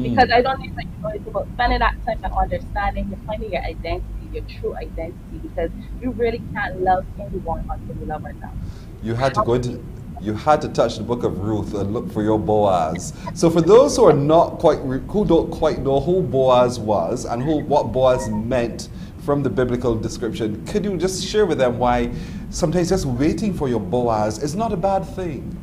Because I don't think it's about spending that time and understanding, you're finding your identity, your true identity, because you really can't love anyone until you love yourself. You had to go into, you had to touch the book of Ruth and look for your Boaz. So for those who are not quite, who don't quite know who Boaz was and what Boaz meant from the biblical description, could you just share with them why sometimes just waiting for your Boaz is not a bad thing?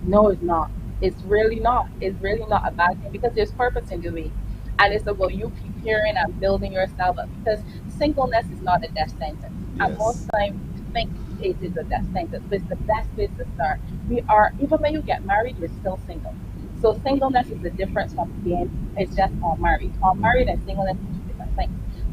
No, it's not. It's really not. It's really not a bad thing, because there's purpose in the way. And it's about you preparing and building yourself up, because singleness is not a death sentence. And most times we think it is a death sentence, but it's the best place to start. Even when you get married, you're still single. So singleness is the difference from it's just unmarried. Unmarried and singleness is two different things.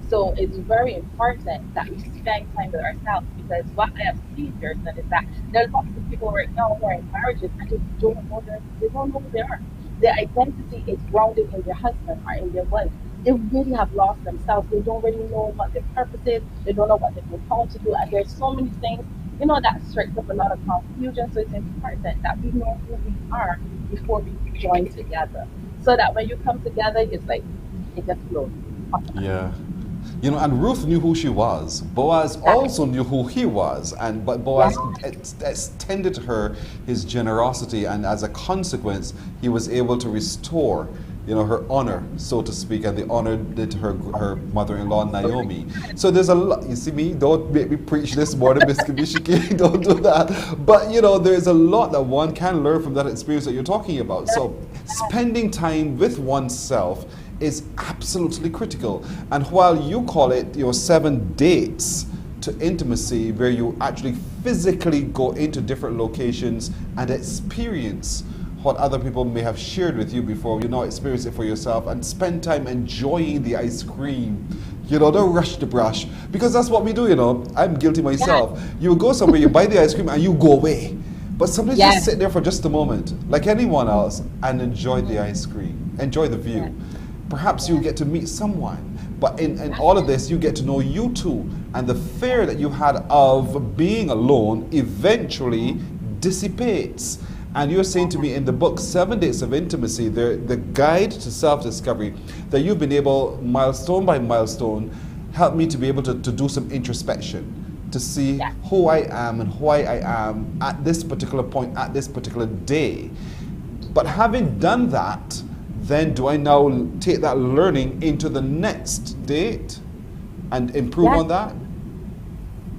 So it's very important that we spend time with ourselves, because what I have seen, Pearson, is that there's lots of people right now who are in marriages and just don't know they don't know who they are. Their identity is grounded in their husband or in their wife. They really have lost themselves. They don't really know what their purpose is. They don't know what they've been called to do. And there's so many things, that strikes up a lot of confusion. So it's important that we know who we are before we join together. So that when you come together, it's like, it just flows. Yeah. And Ruth knew who she was. Boaz also knew who he was, but Boaz extended to her his generosity, and as a consequence, he was able to restore, her honor, so to speak, and the honor did to her mother-in-law Naomi. So there's a lot. You see me? Don't make me preach this morning, Miss Kamishiki. Don't do that. But there's a lot that one can learn from that experience that you're talking about. So spending time with oneself is absolutely critical. And while you call it your 7 dates to intimacy, where you actually physically go into different locations and experience what other people may have shared with you before, you now experience it for yourself and spend time enjoying the ice cream. Don't rush the brush, because that's what we do, I'm guilty myself. You go somewhere, you buy the ice cream and you go away. But sometimes just sit there for just a moment, like anyone else, and enjoy the ice cream, enjoy the view. Perhaps you get to meet someone, but in all of this, you get to know you too. And the fear that you had of being alone eventually dissipates. And you're saying to me in the book, 7 Dates of Intimacy, the guide to self-discovery, that you've been able, milestone by milestone, help me to be able to do some introspection, to see who I am and why I am at this particular point, at this particular day. But having done that, then do I now take that learning into the next date and improve on that?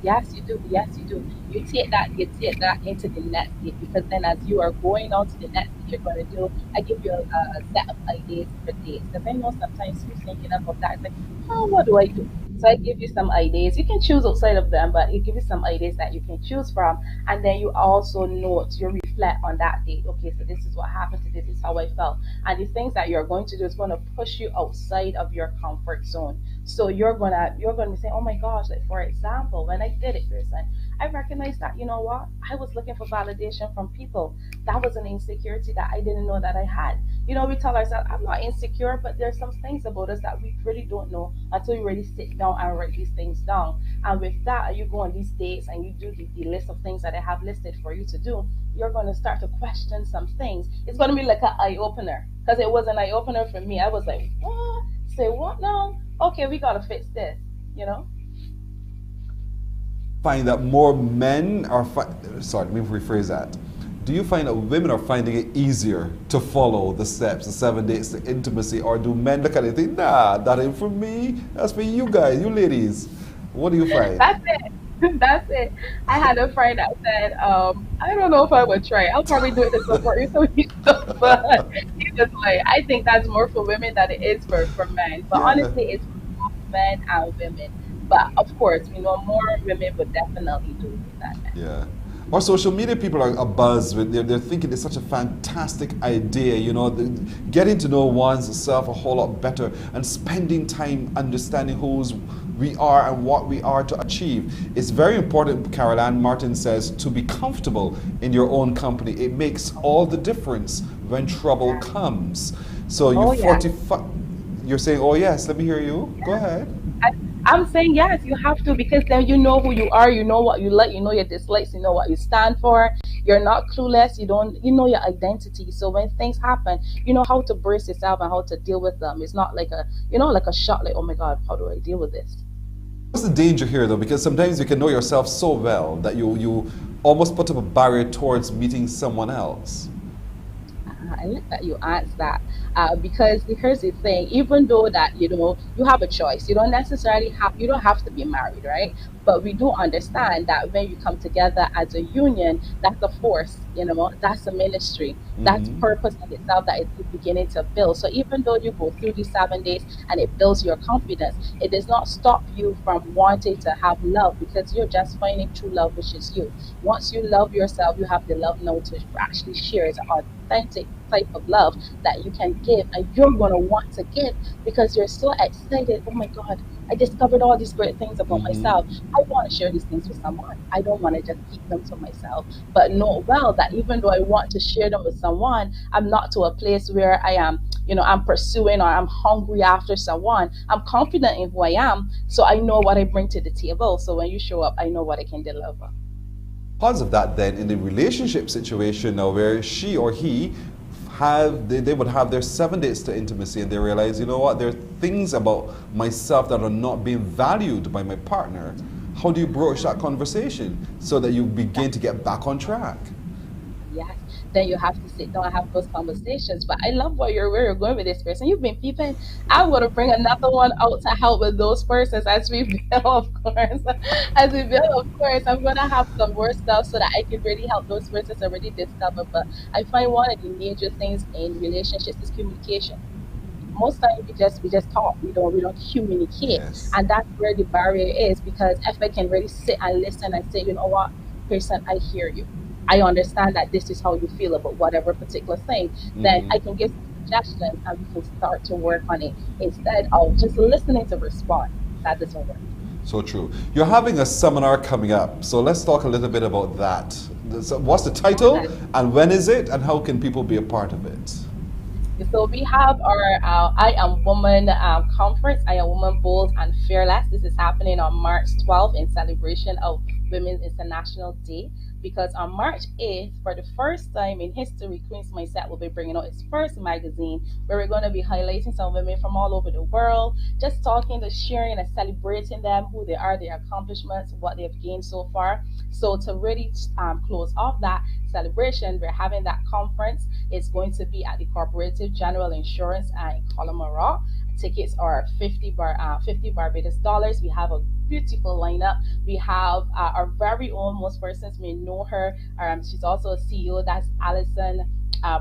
Yes, you do. Yes, you do. You take that into the next date, because then as you are going on to the next thing you're going to do, I give you a set of ideas for dates. Because I know sometimes you're thinking about that, like, oh, what do I do? So I give you some ideas. You can choose outside of them, but it gives you some ideas that you can choose from. And then you also note, you reflect on that date. Okay, so this is what happened today, this is how I felt. And the things that you're going to do is going to push you outside of your comfort zone. So you're gonna be saying, oh my gosh, like for example, when I did it, person, I recognized that, you know what, I was looking for validation from people. That was an insecurity that I didn't know that I had. You know, we tell ourselves, I'm not insecure, but there's some things about us that we really don't know until you really sit down and write these things down. And with that, you go on these dates and you do the list of things that I have listed for you to do. You're going to start to question some things. It's going to be like an eye opener, because it was an eye opener for me. I was like, what? Say what now? Okay, we got to fix this, you know? Find that more men are, sorry, let me rephrase that. Do you find that women are finding it easier to follow the steps, the 7 days to intimacy, or do men look at it and think, nah, that ain't for me, that's for you guys, you ladies? What do you find? That's it. That's it. I had a friend that said, I don't know if I would try. I'll probably do it to support you. So but he was like, I think that's more for women than it is for men. But honestly, it's for both men and women. But of course, we know more women would definitely do it than men. Yeah. Or social media people are abuzz with, they're thinking it's such a fantastic idea, you know, getting to know oneself a whole lot better and spending time understanding who's we are and what we are to achieve. It's very important, Carol Ann Martin says, to be comfortable in your own company. It makes all the difference when trouble comes. So you're 45, you're saying, oh yes, let me hear you. Go ahead. I'm saying yes, you have to, because then you know who you are, you know what you like, you know your dislikes, you know what you stand for. You're not clueless, you know your identity. So when things happen, you know how to brace yourself and how to deal with them. It's not like a shot, like, oh my God, how do I deal with this? What's the danger here though? Because sometimes you can know yourself so well that you almost put up a barrier towards meeting someone else. I like that you asked that, because here's the thing. Even though that you have a choice, you don't have to be married, right? But we do understand that when you come together as a union, that's a force. That's a ministry. That's purpose in itself that is beginning to build. So even though you go through these 7 days and it builds your confidence, it does not stop you from wanting to have love, because you're just finding true love, which is you. Once you love yourself, you have the love now to actually share. It's an authentic type of love that you can give, and you're going to want to give because you're so excited. Oh my God, I discovered all these great things about myself. I want to share these things with someone. I don't want to just keep them to myself, but know well that even though I want to share them with someone, I'm not to a place where I am, I'm pursuing or I'm hungry after someone. I'm confident in who I am, so I know what I bring to the table. So when you show up, I know what I can deliver. Because of that, then, in the relationship situation now where she or he they would have their 7 days to intimacy and they realize, you know what, there are things about myself that are not being valued by my partner. How do you broach that conversation so that you begin to get back on track? Yes, then you have to sit down and have those conversations. But I love where you're going with this person. You've been peeping. I want to bring another one out to help with those persons as we build, of course. As we build, of course, I'm going to have some more stuff so that I can really help those persons already discover. But I find one of the major things in relationships is communication. Most times we just talk, we don't communicate. Yes. And that's where the barrier is, because if I can really sit and listen and say, you know what, person, I hear you. I understand that this is how you feel about whatever particular thing, then I can give suggestions and we can start to work on it instead of just listening to respond. That doesn't work. So true. You're having a seminar coming up, so let's talk a little bit about that. So what's the title and when is it and how can people be a part of it? So we have our I Am Woman conference, I Am Woman Bold and Fearless. This is happening on March 12th in celebration of Women's International Day. Because on March 8th, for the first time in history, Queen's Mindset will be bringing out its first magazine, where we're going to be highlighting some women from all over the world, just talking, sharing and celebrating them, who they are, their accomplishments, what they've gained so far. So to really close off that celebration, we're having that conference. It's going to be at the Corporative General Insurance in Colomaro. Tickets are $50 Barbados. We have a beautiful lineup. We have our very own, most persons may know her. She's also a CEO. That's Alison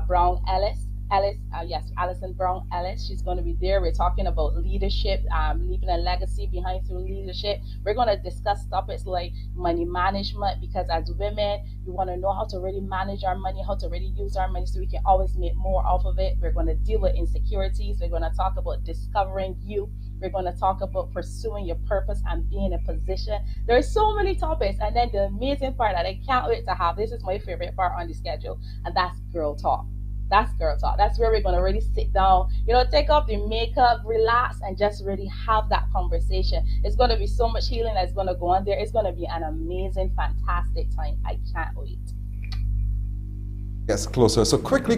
Brown Ellis. Alison Brown Ellis. She's going to be there. We're talking about leadership, leaving a legacy behind through leadership. We're going to discuss topics like money management, because as women, we want to know how to really manage our money, how to really use our money so we can always make more off of it. We're going to deal with insecurities. We're going to talk about discovering you. We're going to talk about pursuing your purpose and being in a position. There are so many topics. And then the amazing part that I can't wait to have, this is my favorite part on the schedule, and that's girl talk. That's girl talk. That's where we're going to really sit down, take off the makeup, relax, and just really have that conversation. It's going to be so much healing that's going to go on there. It's going to be an amazing, fantastic time. I can't wait. Yes, closer. So quickly,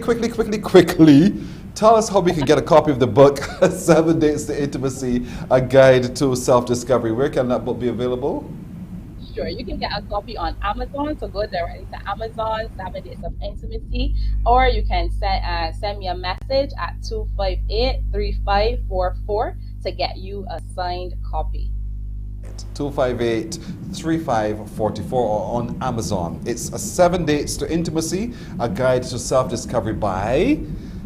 tell us how we can get a copy of the book, 7 Dates to Intimacy, A Guide to Self-Discovery. Where can that book be available? Sure, you can get a copy on Amazon, so go directly to Amazon, 7 Days of Intimacy, or you can send me a message at 258-3544 to get you a signed copy. 258-3544 or on Amazon. It's a 7 Dates to Intimacy, A Guide to Self-Discovery by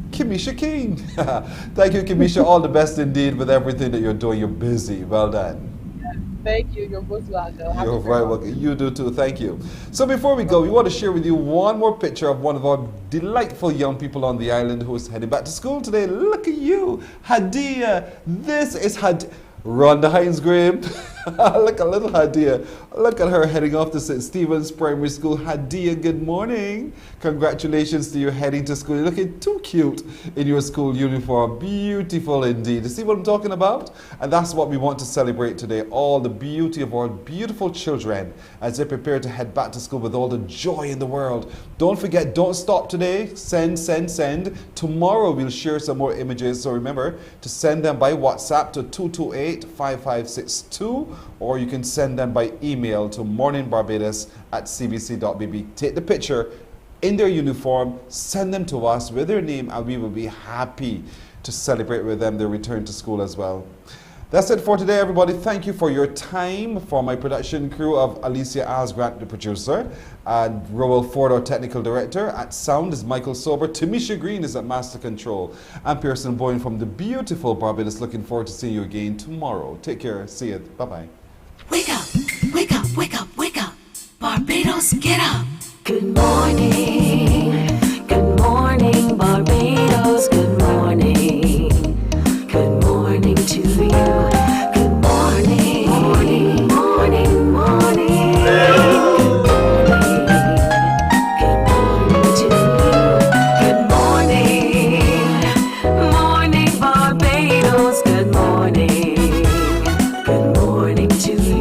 Kamisha King. Thank you, Kamisha. All the best indeed with everything that you're doing. You're busy. Well done. Thank you. You're most welcome. You're very welcome. You do too. Thank you. So before we go, we want to share with you one more picture of one of our delightful young people on the island who is heading back to school today. Look at you, Hadia. This is Hadia. Rhonda Hines Graham. Look, a little Hadia. Look at her heading off to St. Stephen's Primary School. Hadia, good morning. Congratulations to you heading to school. You're looking too cute in your school uniform. Beautiful indeed. You see what I'm talking about? And that's what we want to celebrate today. All the beauty of our beautiful children as they prepare to head back to school with all the joy in the world. Don't forget, don't stop today. Send. Tomorrow we'll share some more images. So remember to send them by WhatsApp to 228-5562. Or you can send them by email to morninbarbados@cbc.bb. Take the picture in their uniform, send them to us with their name, and we will be happy to celebrate with them their return to school as well. That's it for today, everybody. Thank you for your time. For my production crew of Alicia Asgrant, the producer, and Roel Ford, our technical director. At sound is Michael Sober. Tamisha Green is at master control. I'm Pearson Boyne from the beautiful Barbados. Looking forward to seeing you again tomorrow. Take care. See you. Bye-bye. Wake up, wake up, wake up, wake up. Barbados, get up. Good morning. Good morning, Barbados. Good morning. Good morning to you. Good morning. Morning, morning, morning. Good morning to you. Good morning. Morning, Barbados. Good morning. Good morning to you.